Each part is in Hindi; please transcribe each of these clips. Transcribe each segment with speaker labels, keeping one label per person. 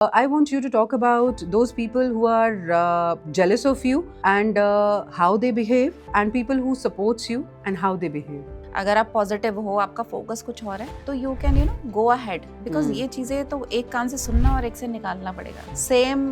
Speaker 1: I want you to talk about those people who are jealous of you and how they behave, and people who supports you and how they behave.
Speaker 2: अगर आप पॉजिटिव हो, आपका फोकस कुछ और है तो you can go ahead, because ये चीज़ें तो एक कान से सुनना और एक से निकालना पड़ेगा। सेम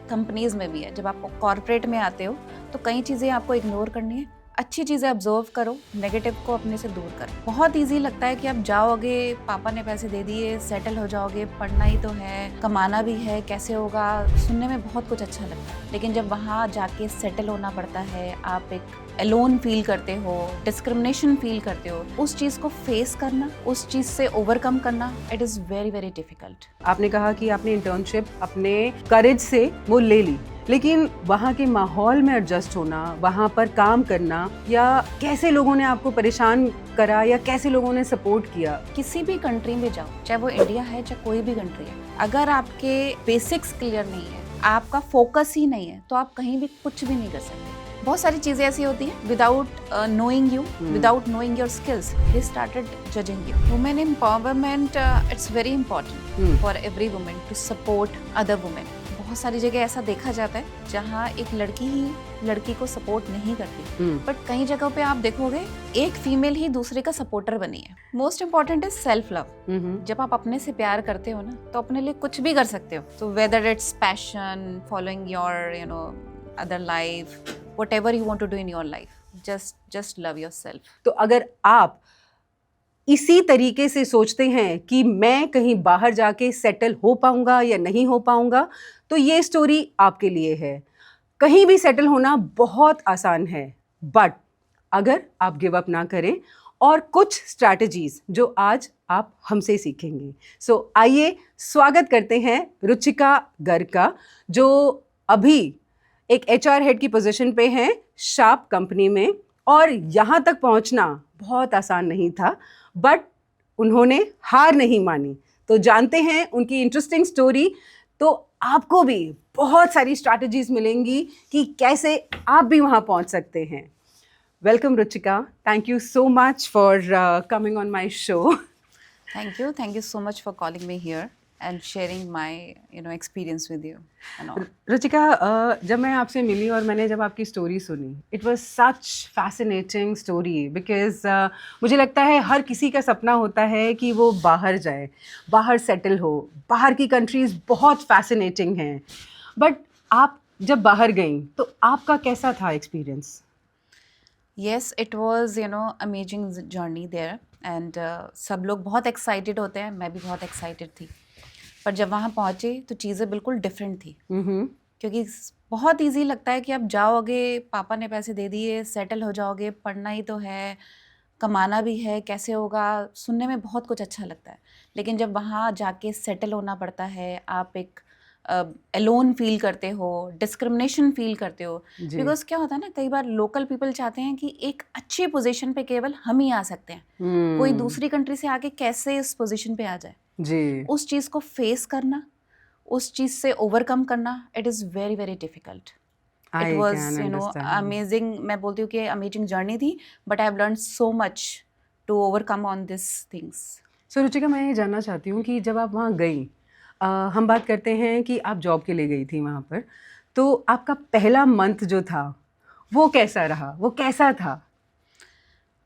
Speaker 2: कंपनीज में भी है। जब आप कॉर्पोरेट में आते हो तो कई चीज़ें आपको इग्नोर करनी है, अच्छी चीज़ें ऑब्जर्व करो, नेगेटिव को अपने से दूर करो। बहुत इजी लगता है कि आप जाओगे, पापा ने पैसे दे दिए, सेटल हो जाओगे, पढ़ना ही तो है, कमाना भी है, कैसे होगा, सुनने में बहुत कुछ अच्छा लगता है। लेकिन जब वहाँ जाके सेटल होना पड़ता है, आप एक एलोन फील करते हो, डिस्क्रिमिनेशन फील करते हो, उस चीज़ को फेस करना, उस चीज़ से ओवरकम करना, it is very very difficult.
Speaker 1: आपने कहा कि आपने इंटर्नशिप अपने करेज से वो ले ली, लेकिन वहाँ के माहौल में एडजस्ट होना, वहाँ पर काम करना, या कैसे लोगों ने आपको परेशान करा या कैसे लोगों ने सपोर्ट किया?
Speaker 2: किसी भी कंट्री में जाओ, चाहे वो इंडिया है चाहे कोई भी कंट्री है, अगर आपके बेसिक्स क्लियर नहीं है, आपका फोकस ही नहीं है, तो आप कहीं भी कुछ भी नहीं कर सकते। बहुत सारी चीजें ऐसी होती हैं, without knowing you, without knowing your skills, they started judging you. Women empowerment, it's very important for every women to support other women. बहुत सारी जगह ऐसा देखा जाता है जहाँ एक लड़की ही लड़की को सपोर्ट नहीं करती, बट कई जगहों पे आप देखोगे एक फीमेल ही दूसरे का सपोर्टर बनी है। Most important is self love. जब आप अपने से प्यार करते हो ना, तो अपने लिए कुछ भी कर सकते हो। तो whether it's passion, following your other life, whatever you want to do in your life, just love yourself.
Speaker 1: तो अगर आप इसी तरीके से सोचते हैं कि मैं कहीं बाहर जाके सेटल हो पाऊंगा या नहीं हो पाऊंगा, तो ये स्टोरी आपके लिए है। कहीं भी सेटल होना बहुत आसान है, बट अगर आप गिव अप ना करें और कुछ स्ट्रैटेजीज जो आज आप हमसे सीखेंगे। सो आइए स्वागत करते हैं रुचिका गर्ग का, जो अभी एक HR हेड की पोजीशन पे हैं शार्प कंपनी में, और यहाँ तक पहुँचना बहुत आसान नहीं था, बट उन्होंने हार नहीं मानी। तो जानते हैं उनकी इंटरेस्टिंग स्टोरी, तो आपको भी बहुत सारी स्ट्रैटेजीज मिलेंगी कि कैसे आप भी वहाँ पहुँच सकते हैं। Welcome Ruchika, thank you so much for coming on my show.
Speaker 2: Thank you so much for calling me here and sharing my experience with you and all.
Speaker 1: Ruchika, जब मैं आपसे मिली और मैंने जब आपकी स्टोरी सुनी, it was such fascinating story, because मुझे लगता है हर किसी का सपना होता है कि वो बाहर जाए, बाहर सेटल हो। बाहर की कंट्रीज़ बहुत फैसिनेटिंग हैं, बट आप जब बाहर गईं तो आपका कैसा था experience?
Speaker 2: Yes, it was amazing journey there and सब लोग बहुत एक्साइटेड होते हैं, मैं भी बहुत एक्साइटेड थी। पर जब वहाँ पहुँचे तो चीज़ें बिल्कुल डिफरेंट थी, क्योंकि बहुत इजी लगता है कि आप जाओगे, पापा ने पैसे दे दिए, सेटल हो जाओगे, पढ़ना ही तो है, कमाना भी है, कैसे होगा, सुनने में बहुत कुछ अच्छा लगता है। लेकिन जब वहाँ जाके सेटल होना पड़ता है, आप एक एलोन फील करते हो, डिस्क्रिमिनेशन फील करते हो। बिकॉज क्या होता है ना, कई बार लोकल पीपल चाहते हैं कि एक अच्छी पोजीशन पे केवल हम ही आ सकते हैं, कोई दूसरी कंट्री से आके कैसे इस पोजीशन पे आ जाए
Speaker 1: जी।
Speaker 2: उस चीज़ को फेस करना, उस चीज़ से ओवरकम करना, it is very very difficult. It was amazing. मैं बोलती हूँ कि अमेजिंग जर्नी थी, but I have learn so much to overcome on this things.
Speaker 1: So Ruchika, मैं ये जानना चाहती हूँ कि जब आप वहाँ गई, हम बात करते हैं कि आप जॉब के लिए गई थी वहाँ पर, तो आपका पहला मंथ जो था वो कैसा रहा, वो कैसा था?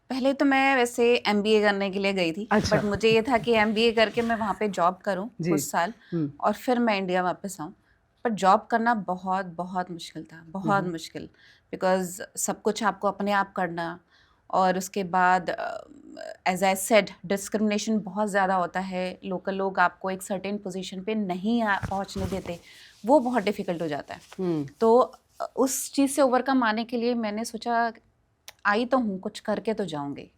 Speaker 2: पहले तो मैं वैसे MBA करने के लिए गई थी,
Speaker 1: अच्छा।
Speaker 2: बट मुझे ये था कि MBA करके मैं वहाँ पे जॉब करूँ कुछ साल और फिर मैं इंडिया वापस आऊँ। पर जॉब करना बहुत बहुत मुश्किल था, बहुत मुश्किल, बिकॉज सब कुछ आपको अपने आप करना, और उसके बाद एज आई सेड डिस्क्रिमिनेशन बहुत ज़्यादा होता है। लोकल लोग आपको एक सर्टेन पोजीशन पे नहीं पहुँचने देते, वो बहुत डिफ़िकल्ट हो जाता है। तो उस चीज़ से ओवरकम आने के लिए मैंने सोचा आई तो हूँ, कुछ करके तो जाऊँगी।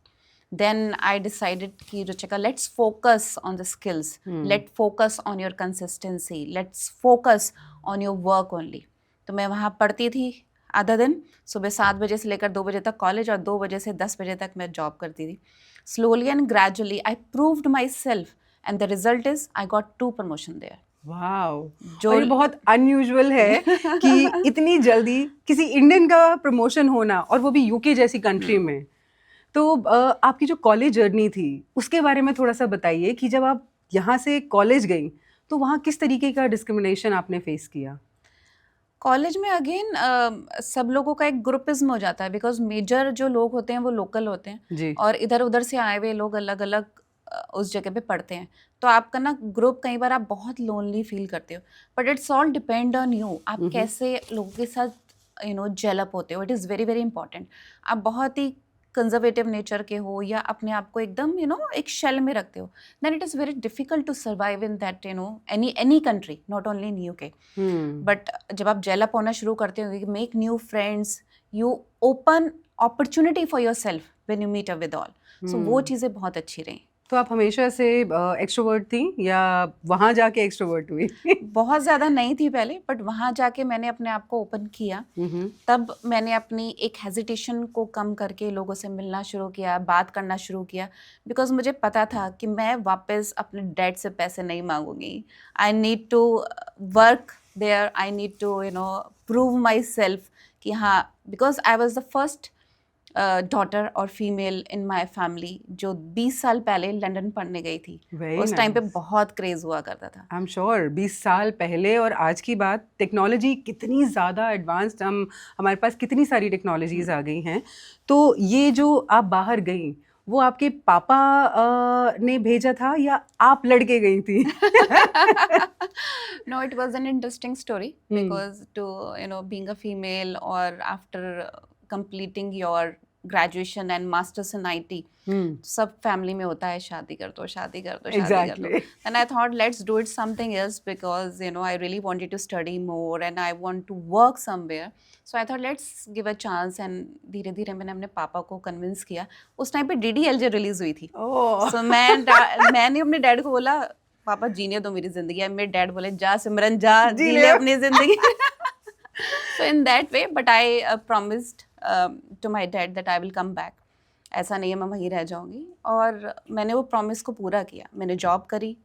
Speaker 2: देन आई डिसाइडेड कि Ruchika, let's focus on the skills, let focus on your consistency, let's focus on your work only. तो मैं वहाँ पढ़ती थी आधा दिन, सुबह 7 बजे से लेकर 2 बजे तक कॉलेज, और 2 बजे से 10 बजे तक मैं जॉब करती थी। Slowly and gradually I proved my self and the result is I got 2 promotion there.
Speaker 1: Wow, जो ये बहुत अनयूजुअल है कि इतनी जल्दी किसी इंडियन का प्रमोशन होना, और वो भी यूके जैसी कंट्री में। तो आपकी जो कॉलेज जर्नी थी उसके बारे में थोड़ा सा बताइए कि जब आप यहाँ से कॉलेज गई तो वहाँ किस तरीके का डिस्क्रिमिनेशन आपने फेस किया?
Speaker 2: कॉलेज में अगेन सब लोगों का एक ग्रुपिज्म हो जाता है, बिकॉज मेजर जो लोग होते हैं वो लोकल होते हैं
Speaker 1: जी।
Speaker 2: और इधर उधर से आए हुए लोग अलग अलग उस जगह पे पढ़ते हैं, तो आपका ना ग्रुप कई बार आप बहुत लोनली फील करते हो, but it's all depend on you, आप कैसे लोगों के साथ जेल अप होते हो। It is very very important. आप बहुत ही कंजर्वेटिव नेचर के हो या अपने आप को एकदम एक शेल में रखते हो, then it is very difficult to survive in that any country, not only in UK. But जब आप जेल अप होना शुरू करते हो, you make new friends, you open opportunity for yourself when you meet up with all, so वो चीज़ें बहुत अच्छी रही।
Speaker 1: तो आप हमेशा से एक्सट्रोवर्ट थी या वहाँ जाके एक्सट्रोवर्ट हुई?
Speaker 2: बहुत ज़्यादा नहीं थी पहले, बट वहाँ जाके मैंने अपने आप को ओपन किया, तब मैंने अपनी एक हेजिटेशन को कम करके लोगों से मिलना शुरू किया, बात करना शुरू किया, बिकॉज मुझे पता था कि मैं वापस अपने डैड से पैसे नहीं मांगूंगी। I need to work there, I need to prove myself कि हाँ, because I was the first daughter और फीमेल इन माय फैमिली जो 20 साल पहले लंदन पढ़ने गई थी। उस टाइम पे बहुत क्रेज हुआ करता था।
Speaker 1: आई एम श्योर 20 साल पहले और आज की बात, टेक्नोलॉजी कितनी ज़्यादा एडवांस्ड, हमारे पास कितनी सारी टेक्नोलॉजीज आ गई हैं। तो ये जो आप बाहर गई, वो आपके पापा ने भेजा था या आप लड़के गई थी?
Speaker 2: No, it was an interesting story because to being a female or after completing your graduation and masters in IT, सब फैमिली में होता है शादी कर दो, शादी कर दो, शादी कर दो। And I thought let's do it something else because I really wanted to study more and I want to work somewhere. So I thought let's give a chance and धीरे धीरे मैंने अपने पापा को कन्विंस किया। उस टाइम पे DDLJ रिलीज हुई थी। So मैंने अपने डैड को बोला पापा जीने दो मेरी जिंदगी। मेरे डैड बोले जा सिमरन जा जी ले अपनी जिंदगी। So in that way, but I promised to my dad that I will come back. ऐसा नहीं है मैं वहीं रह जाऊंगी, और मैंने वो प्रॉमिस को पूरा किया। मैंने जॉब करी,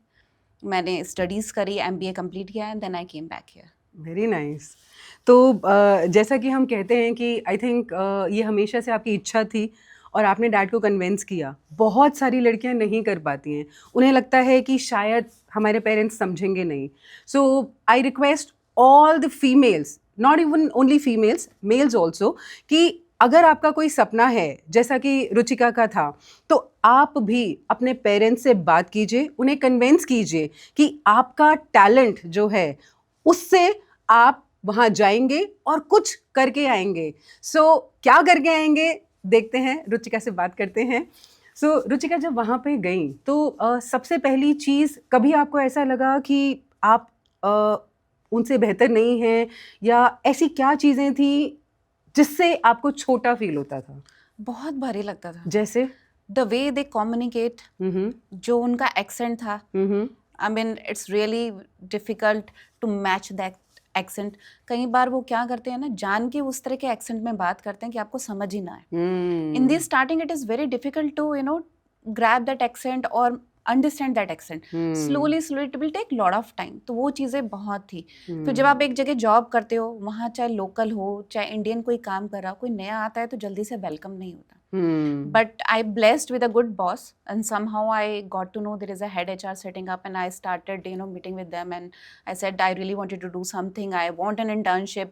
Speaker 2: मैंने स्टडीज़ करी, MBA कंप्लीट किया and then I came back here.
Speaker 1: Very nice. तो जैसा कि हम कहते हैं कि आई थिंक ये हमेशा से आपकी इच्छा थी और आपने डैड को कन्विंस किया। बहुत सारी लड़कियां नहीं कर पाती हैं, उन्हें लगता है कि शायद हमारे पेरेंट्स समझेंगे नहीं। So I request all the females, not even only females, males also, कि अगर आपका कोई सपना है जैसा कि रुचिका का था, तो आप भी अपने पेरेंट्स से बात कीजिए, उन्हें कन्विंस कीजिए कि आपका टैलेंट जो है उससे आप वहाँ जाएंगे और कुछ करके आएंगे। सो क्या करके आएंगे देखते हैं, रुचिका से बात करते हैं। सो रुचिका जब वहाँ पे गई तो सबसे पहली चीज़, कभी आपको ऐसा लगा कि आप उनसे बेहतर नहीं हैं, या ऐसी क्या चीज़ें थी जिससे आपको छोटा फील होता था?
Speaker 2: बहुत भारी लगता था।
Speaker 1: जैसे
Speaker 2: द वे दे कम्युनिकेट, जो उनका एक्सेंट था, I mean it's really difficult to match that accent. कई बार वो क्या करते हैं ना, जान के उस तरह के एक्सेंट में बात करते हैं कि आपको समझ ही ना आए। In the starting it is very difficult to grab that accent और understand that accent. Slowly it will take lot of time. तो वो चीज़ें बहुत थी। फिर जब आप एक जगह जॉब करते हो, वहाँ चाहे लोकल हो चाहे इंडियन कोई काम कर रहा हो, कोई नया आता है तो जल्दी से वेलकम नहीं होता। But I blessed with a good boss and somehow I got to know there is a head HR setting up and I started meeting with them and I said I really wanted to do something, I want an internship.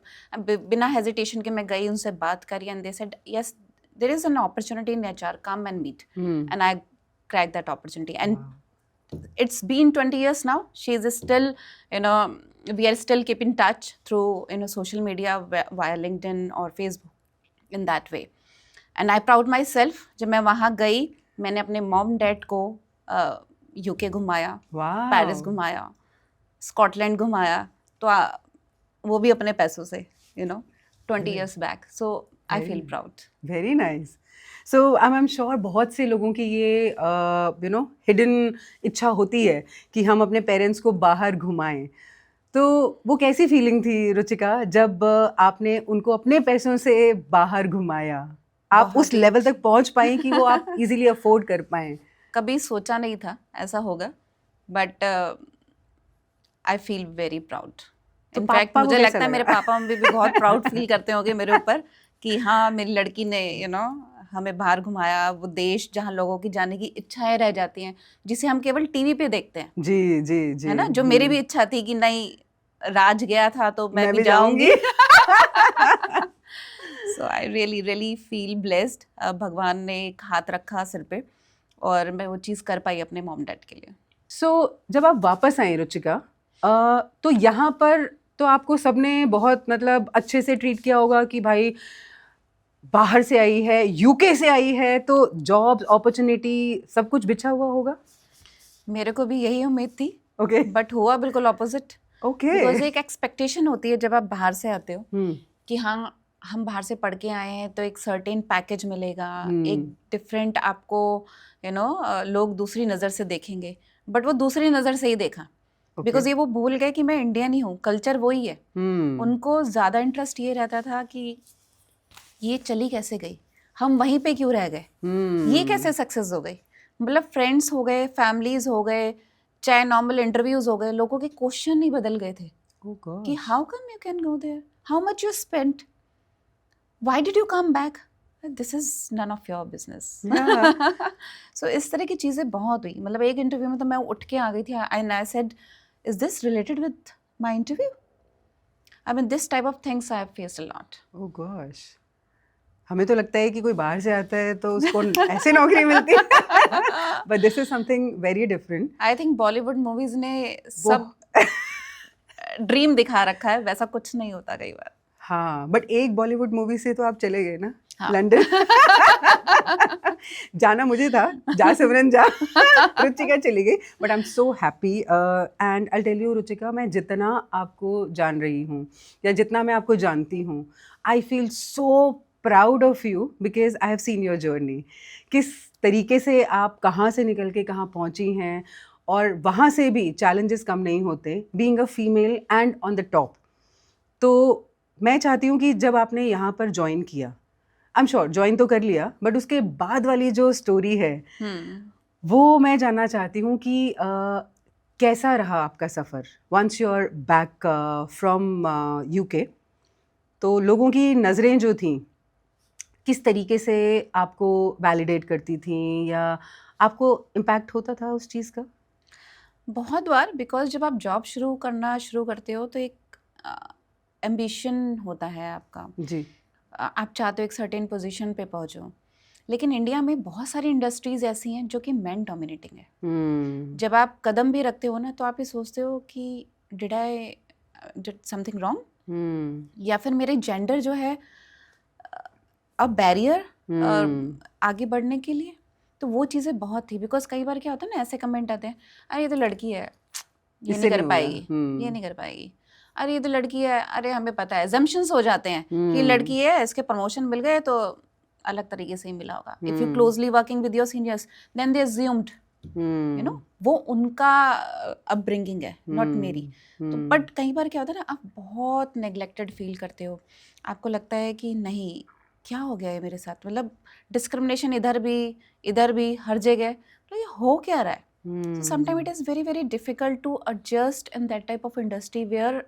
Speaker 2: बिना हेजिटेशन के मैं गई, उनसे बात करी and they said yes, there is an opportunity in HR, come and meet. And I cracked that opportunity and it's been 20 years now. She is still we are still keep in touch through social media via LinkedIn or Facebook in that way. And I proud myself, जब मैं वहाँ गई मैंने अपने मॉम डैड को UK घुमाया, पेरिस घुमाया, स्कॉटलैंड घुमाया, तो वो भी अपने पैसों से 20 years back. So I feel proud.
Speaker 1: Very nice. So I'm sure बहुत से लोगों की ये हिडन इच्छा होती है कि हम अपने पेरेंट्स को बाहर घुमाएं। तो वो कैसी फीलिंग थी रुचिका जब आपने उनको अपने पैसों से बाहर घुमाया? आप उस लेवल तक पहुंच पाए कि वो आप इजीली अफोर्ड कर पाएं?
Speaker 2: कभी सोचा नहीं था ऐसा होगा, but I feel very proud. In fact मुझे लगता है मेरे पापा मम्मी भी बहुत प्राउड फील करते होंगे मेरे ऊपर कि हाँ मेरी लड़की ने हमें बाहर घुमाया, वो देश जहाँ लोगों की जाने की इच्छाएं रह जाती हैं, जिसे हम केवल टीवी पे देखते हैं।
Speaker 1: जी जी जी,
Speaker 2: है ना, जो मेरी भी इच्छा थी कि नहीं, राज गया था तो मैं भी
Speaker 1: जाऊंगी।
Speaker 2: So I really really feel blessed. भगवान ने एक हाथ रखा सिर पे और मैं वो चीज़ कर पाई अपने मॉम डैड के लिए।
Speaker 1: जब आप वापस आई रुचिका, तो यहाँ पर तो आपको सबने बहुत मतलब अच्छे से ट्रीट किया होगा कि भाई बाहर से आई है, यूके से आई है, तो जॉब अपॉर्चुनिटी सब कुछ बिछा हुआ होगा।
Speaker 2: मेरे को भी यही उम्मीद थी,
Speaker 1: ओके,
Speaker 2: बट हुआ बिल्कुल ऑपोजिट।
Speaker 1: ओके,
Speaker 2: बिकॉज एक एक्सपेक्टेशन होती है जब आप बाहर से आते हो कि हाँ हम बाहर से पढ़ के आए हैं तो एक सर्टेन पैकेज मिलेगा, एक डिफरेंट आपको लोग दूसरी नज़र से देखेंगे, बट वो दूसरी नज़र से ही देखा। बिकॉज ये वो भूल गए कि मैं इंडियन ही हूँ, कल्चर वही है। उनको ज़्यादा इंटरेस्ट ये रहता था कि ये चली कैसे गई, हम वहीं पे क्यों रह गए, ये कैसे सक्सेस हो गई। मतलब फ्रेंड्स हो गए, फैमिलीज हो गए, चाहे नॉर्मल इंटरव्यूज हो गए, लोगों के क्वेश्चन ही बदल गए थे कि how come you can go there, how much you spent, why did you come back, this is none of your business. So इस तरह की चीज़ें बहुत हुई। मतलब एक इंटरव्यू में तो मैं उठ के आ गई थी and I said, is this related with my interview? I mean this type of things I have faced a lot.
Speaker 1: Oh gosh, हमें तो लगता है कि कोई बाहर से आता है तो उसको ऐसे नौकरी मिलती है, but this is something very different.
Speaker 2: I think Bollywood movies ने सब ड्रीम दिखा रखा है, वैसा कुछ नहीं होता कई बार।
Speaker 1: हाँ, बट एक बॉलीवुड मूवी से तो आप चले गए ना, हाँ. लंदन। जाना मुझे था, जा सिमरन जा, रुचिका चली गई, but I am so happy. And I tell you Ruchika, मैं जितना आपको जान रही हूँ या जितना मैं आपको जानती हूँ, I feel so proud of you because I have seen your journey. किस तरीके से आप कहाँ से निकल के कहाँ पहुँची हैं, और वहाँ से भी चैलेंजेस कम नहीं होते, being a female and on the top. तो मैं चाहती हूँ कि जब आपने यहाँ पर ज्वाइन किया, आई एम श्योर ज्वाइन तो कर लिया, बट उसके बाद वाली जो स्टोरी है वो मैं जानना चाहती हूँ कि कैसा रहा आपका सफ़र once you are back from UK. तो लोगों की नज़रें जो थीं किस तरीके से आपको वैलिडेट करती थीं, या आपको इम्पैक्ट होता था उस चीज़ का?
Speaker 2: बहुत बार, बिकॉज जब आप जॉब शुरू करते हो तो एक एम्बिशन होता है आपका
Speaker 1: जी।
Speaker 2: आप चाहते हो एक सर्टेन पोजीशन पे पहुंचो, लेकिन इंडिया में बहुत सारी इंडस्ट्रीज ऐसी हैं जो कि मेन डोमिनेटिंग है। जब आप कदम भी रखते हो ना तो आप ये सोचते हो कि डिड समथिंग रॉन्ग, या फिर मेरे जेंडर जो है अ बैरियर आगे बढ़ने के लिए। तो वो चीज़ें बहुत थी, बिकॉज कई बार क्या होता है ना, ऐसे कमेंट आते हैं, अरे ये तो लड़की है, ये नहीं कर पाएगी, ये नहीं कर पाएगी, अरे ये तो लड़की है, अरे हमें पता है, assumptions हो जाते हैं कि लड़की है, इसके प्रमोशन मिल गए तो अलग तरीके से ही मिला होगा। If you closely working with your seniors then they assumed, वो उनका अपब्रिंगिंग है, नॉट मेरी। तो बट कई बार क्या होता है ना, आप बहुत नेग्लेक्टेड फील करते हो, आपको लगता है कि नहीं क्या हो गया है मेरे साथ, मतलब डिस्क्रिमिनेशन इधर भी हर जगह, तो ये हो क्या रहा है। So sometimes it is very very difficult to adjust in that type of industry where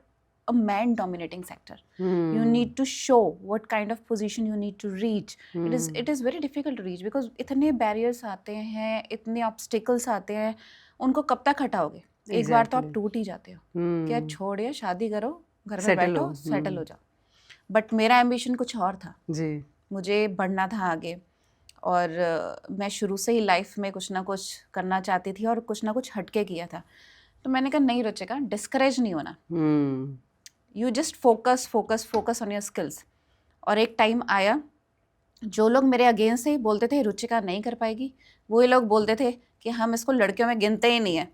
Speaker 2: a man dominating sector. You need to show what kind of position you need to reach. It is very difficult to reach because इतने barriers आते हैं, इतने obstacles आते हैं, उनको कब तक हटाओगे? एक बार तो आप टूट ही जाते हो, क्या छोड़िए, शादी करो, घर में बैठो, सेटल हो जाओ। बट मेरा एम्बिशन कुछ और था जी, मुझे बढ़ना था आगे, और मैं शुरू से ही लाइफ में कुछ ना कुछ करना चाहती थी और कुछ ना कुछ हटके किया था। तो मैंने कहा नहीं रुचिका, डिस्करेज नहीं होना, you just focus on your skills. और एक टाइम आया जो लोग मेरे अगेंस्ट ही बोलते थे रुचिका नहीं कर पाएगी, वही लोग बोलते थे कि हम इसको लड़कियों में गिनते ही नहीं है,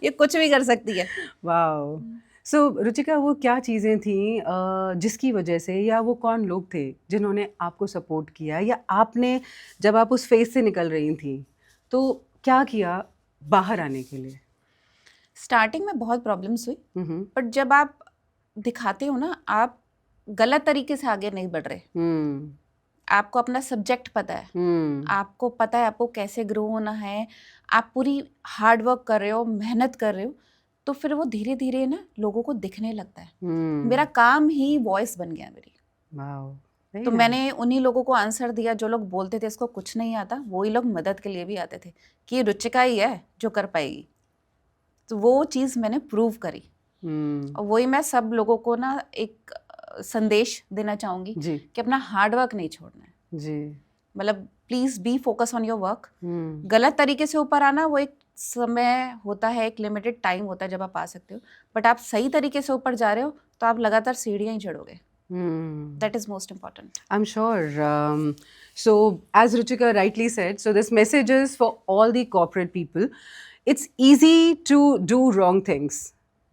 Speaker 2: ये कुछ भी कर सकती है। वाओ। सो रुचिका, वो क्या चीज़ें थीं जिसकी वजह से, या वो कौन लोग थे जिन्होंने आपको सपोर्ट किया, या आपने जब आप उस फेज से निकल रही थी तो क्या किया बाहर आने के लिए? स्टार्टिंग में बहुत प्रॉब्लम्स हुई, बट जब आप दिखाते हो ना आप गलत तरीके से आगे नहीं बढ़ रहे, आपको अपना सब्जेक्ट पता है, आपको पता है आपको कैसे ग्रो होना है, आप पूरी हार्ड वर्क कर रहे हो, मेहनत कर रहे हो, तो फिर वो धीरे धीरे ना लोगों को दिखने लगता है। मेरा काम ही वॉइस बन गया मेरी,
Speaker 1: वाओ, वेरी
Speaker 2: तो
Speaker 1: नाइस।
Speaker 2: मैंने उन्हीं लोगों को आंसर दिया जो लोग बोलते थे इसको कुछ नहीं आता, वही लोग मदद के लिए भी आते थे कि ये रुचिका ही है जो कर पाएगी। तो वो चीज़ मैंने प्रूव करी। और वही मैं सब लोगों को ना एक संदेश देना चाहूँगी
Speaker 1: जी
Speaker 2: कि अपना हार्ड वर्क नहीं छोड़ना है।
Speaker 1: जी।
Speaker 2: मतलब please be focus on your work. गलत तरीके से ऊपर आना वो एक समय होता है, एक लिमिटेड टाइम होता है जब आप आ सकते हो, बट आप सही तरीके से ऊपर जा रहे हो तो आप लगातार सीढ़ियां ही चढ़ोगे। That is most important.
Speaker 1: I'm sure. So, as Ruchika rightly said, so this message is for all the corporate people. It's easy to do wrong things,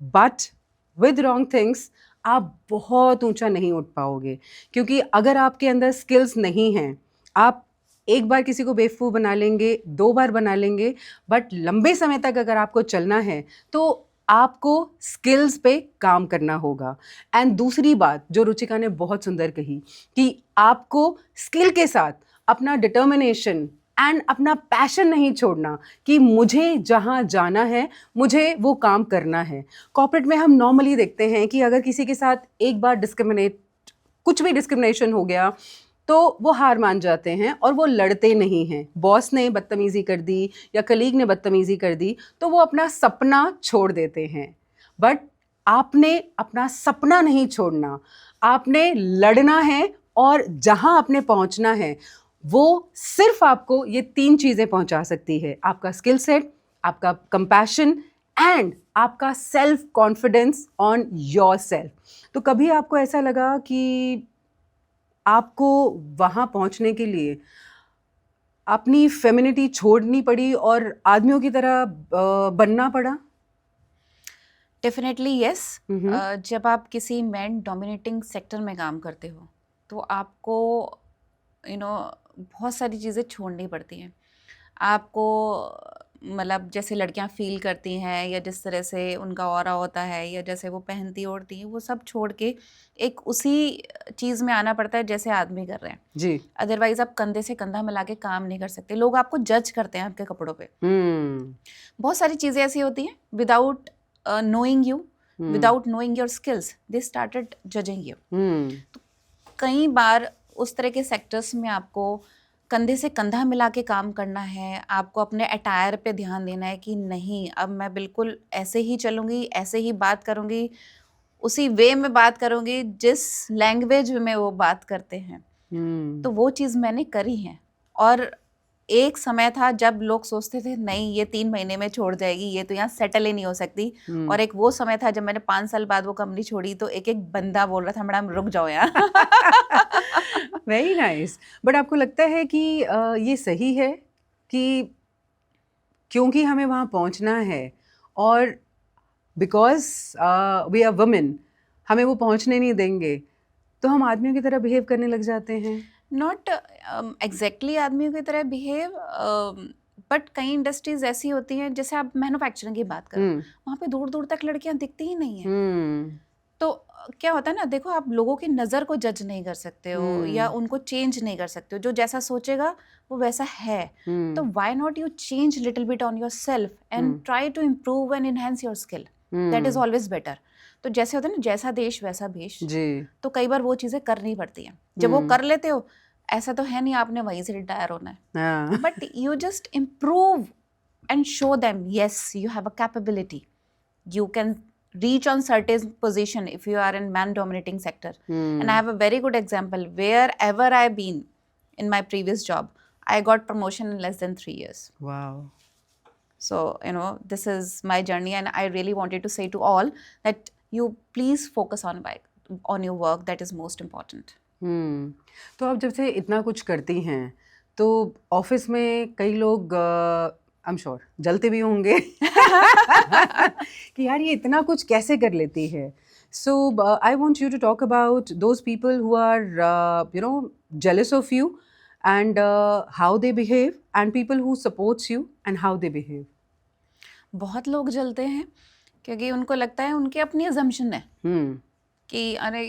Speaker 1: but with wrong things, आप बहुत ऊंचा नहीं उठ पाओगे, क्योंकि अगर आपके अंदर स्किल्स नहीं हैं, आप एक बार किसी को बेवकूफ़ बना लेंगे, 2 बार बना लेंगे, बट लंबे समय तक अगर आपको चलना है तो आपको स्किल्स पे काम करना होगा। एंड दूसरी बात जो रुचिका ने बहुत सुंदर कही कि आपको स्किल के साथ अपना डिटर्मिनेशन एंड अपना पैशन नहीं छोड़ना कि मुझे जहाँ जाना है मुझे वो काम करना है। कॉर्पोरेट में हम नॉर्मली देखते हैं कि अगर किसी के साथ एक बार कुछ भी डिस्क्रिमिनेशन हो गया तो वो हार मान जाते हैं और वो लड़ते नहीं हैं। बॉस ने बदतमीज़ी कर दी या कलीग ने बदतमीज़ी कर दी तो वो अपना सपना छोड़ देते हैं। बट आपने अपना सपना नहीं छोड़ना, आपने लड़ना है और जहां आपने पहुंचना है वो सिर्फ आपको ये 3 चीज़ें पहुंचा सकती है, आपका स्किल सेट, आपका कंपैशन एंड आपका self confidence on your self. तो कभी आपको ऐसा लगा कि आपको वहां पहुंचने के लिए अपनी फेमिनिटी छोड़नी पड़ी और आदमियों की तरह बनना पड़ा?
Speaker 2: Definitely yes. जब आप किसी मैन डोमिनेटिंग सेक्टर में काम करते हो तो आपको बहुत सारी चीज़ें छोड़नी पड़ती हैं आपको। मतलब जैसे लड़कियां फील करती हैं या जिस तरह से उनका ऑरा होता है या जैसे वो पहनती ओढ़ती हैं, वो सब छोड़ के एक उसी चीज़ में आना पड़ता है जैसे आदमी कर रहे हैं
Speaker 1: जी।
Speaker 2: अदरवाइज आप कंधे से कंधा मिला के काम नहीं कर सकते। लोग आपको जज करते हैं आपके कपड़ों पे। बहुत सारी चीज़ें ऐसी होती हैं without knowing you, without knowing your skills, they started judging you. तो कई बार उस तरह के सेक्टर्स में आपको कंधे से कंधा मिला के काम करना है, आपको अपने अटायर पे ध्यान देना है कि नहीं अब मैं बिल्कुल ऐसे ही चलूँगी, ऐसे ही बात करूँगी, उसी वे में बात करूँगी जिस लैंग्वेज में वो बात करते हैं। तो वो चीज़ मैंने करी है। और एक समय था जब लोग सोचते थे नहीं ये 3 महीने में छोड़ जाएगी, ये तो यहाँ सेटल ही नहीं हो सकती। और एक वो समय था जब मैंने 5 साल बाद वो कंपनी छोड़ी तो एक एक बंदा बोल रहा था मैडम रुक जाओ यहाँ।
Speaker 1: Very nice. बट आपको लगता है कि ये सही है कि क्योंकि हमें वहाँ पहुँचना है और बिकॉज वी आर वुमेन हमें वो पहुँचने नहीं देंगे तो हम आदमियों की तरह बिहेव करने लग जाते हैं?
Speaker 2: नॉट एग्जैक्टली आदमियों की तरह बिहेव, बट कई इंडस्ट्रीज ऐसी होती हैं जैसे आप मैन्युफैक्चरिंग की बात करो, वहाँ पे दूर दूर तक लड़कियां दिखती ही नहीं है। तो क्या होता है ना, देखो आप लोगों की नज़र को जज नहीं कर सकते हो या उनको चेंज नहीं कर सकते हो, जो जैसा सोचेगा वो वैसा है। तो why not you change little bit on your self and try to improve and enhance your skill, that is always better. तो जैसे होता है ना जैसा देश वैसा भेष, तो कई बार वो चीज़ें करनी पड़ती हैं। जब वो कर लेते हो ऐसा तो है नहीं आपने वहीं से रिटायर होना है, but you just improve and show them yes you have a capability, you can reach on certain position if you are in man dominating sector. And I have a very good example. Wherever I've been in my previous job, I got promotion in less than 3 years.
Speaker 1: Wow.
Speaker 2: So this is my journey and I really wanted to say to all that you please focus on your work, that is most important.
Speaker 1: तो आप जब से इतना कुछ करती हैं तो ऑफिस में कई लोग आई एम श्योर जलते भी होंगे कि यार ये इतना कुछ कैसे कर लेती है। So I want you to talk about those people who are jealous of you and how they behave and people who supports you and how they behave.
Speaker 2: बहुत लोग जलते हैं क्योंकि उनको लगता है उनकी अपनी assumption है कि अरे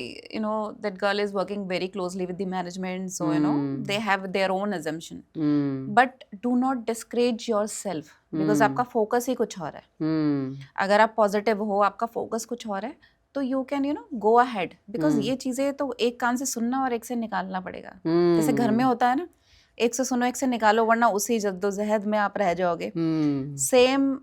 Speaker 2: that girl is working very closely with the management, so they have their own assumption. But do not discourage yourself because आपका focus ही कुछ और है। अगर आप positive हो, आपका focus कुछ और है, तो you can go ahead, because ये चीज़ें तो एक कान से सुनना और एक से निकालना पड़ेगा। जैसे घर में होता है ना, एक से सुनो एक से निकालो, वरना उसी जद्दोजहद में आप रह जाओगे। सेम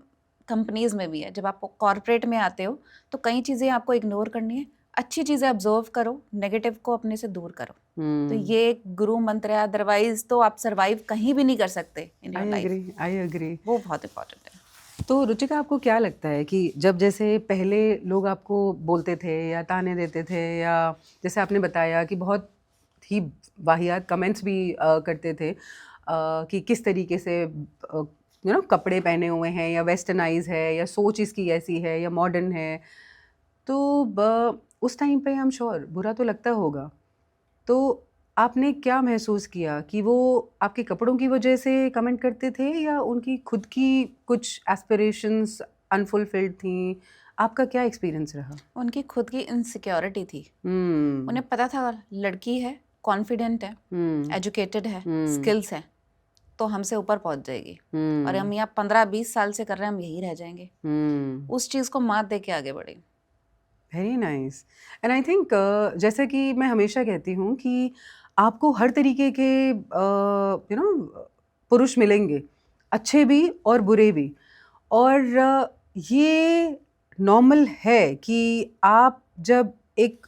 Speaker 2: कंपनीज में भी है। जब आप कॉर्पोरेट में आते हो तो कई चीज़ें आपको इग्नोर करनी है, अच्छी चीज़ें ऑब्जर्व करो, नेगेटिव को अपने से दूर करो। तो ये एक गुरु मंत्र है, अदरवाइज तो आप सरवाइव कहीं भी नहीं कर सकते in your life.
Speaker 1: I agree.
Speaker 2: वो बहुत इंपॉर्टेंट है।
Speaker 1: तो रुचिका, आपको क्या लगता है कि जब जैसे पहले लोग आपको बोलते थे या ताने देते थे, या जैसे आपने बताया कि बहुत ही वाहियात कमेंट्स भी करते थे कि किस तरीके से कपड़े पहने हुए हैं, या वेस्टर्नाइज है, या सोच इसकी ऐसी है, या मॉडर्न है, तो उस टाइम पे आई एम श्योर बुरा तो लगता होगा। तो आपने क्या महसूस किया कि वो आपके कपड़ों की वजह से कमेंट करते थे, या उनकी खुद की कुछ एस्पिरेशंस अनफुलफिल्ड थी? आपका क्या एक्सपीरियंस रहा?
Speaker 2: उनकी खुद की इनसिक्योरिटी थी। उन्हें पता था लड़की है, कॉन्फिडेंट है, एजुकेटेड है, स्किल्स है, तो हमसे ऊपर पहुंच जाएगी, और हम यहाँ 15-20 साल से कर रहे हैं, हम यही रह जाएंगे। उस चीज़ को मात दे के आगे बढ़े।
Speaker 1: Very nice. And I think जैसे कि मैं हमेशा कहती हूँ कि आपको हर तरीके के पुरुष मिलेंगे, अच्छे भी और बुरे भी, और ये नॉर्मल है कि आप जब एक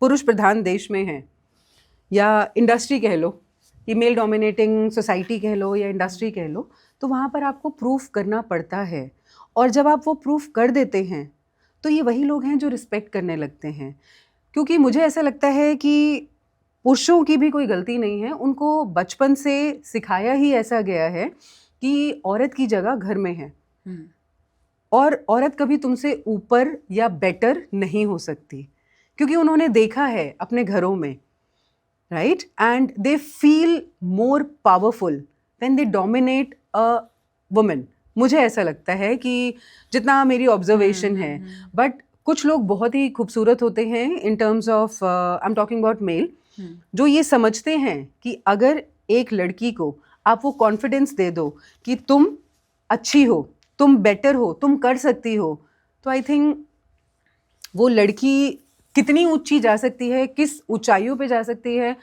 Speaker 1: पुरुष प्रधान देश में हैं, या इंडस्ट्री कह लो, कि मेल डोमिनेटिंग सोसाइटी कह लो या इंडस्ट्री कह लो, तो वहाँ पर आपको प्रूफ करना पड़ता है। और जब आप वो प्रूफ कर देते हैं तो ये वही लोग हैं जो रिस्पेक्ट करने लगते हैं। क्योंकि मुझे ऐसा लगता है कि पुरुषों की भी कोई गलती नहीं है, उनको बचपन से सिखाया ही ऐसा गया है कि औरत की जगह घर में है, और औरत कभी तुमसे ऊपर या बेटर नहीं हो सकती, क्योंकि उन्होंने देखा है अपने घरों में, right? And they feel more powerful when they dominate a woman. मुझे ऐसा लगता है कि जितना मेरी ऑब्जर्वेशन है, बट कुछ लोग बहुत ही खूबसूरत होते हैं in terms of, I am talking about male, जो ये समझते हैं कि अगर एक लड़की को आप वो कॉन्फिडेंस दे दो कि तुम अच्छी हो, तुम बेटर हो, तुम कर सकती हो, तो आई थिंक वो लड़की कितनी ऊंची जा सकती है, किस ऊंचाइयों पे जा सकती है,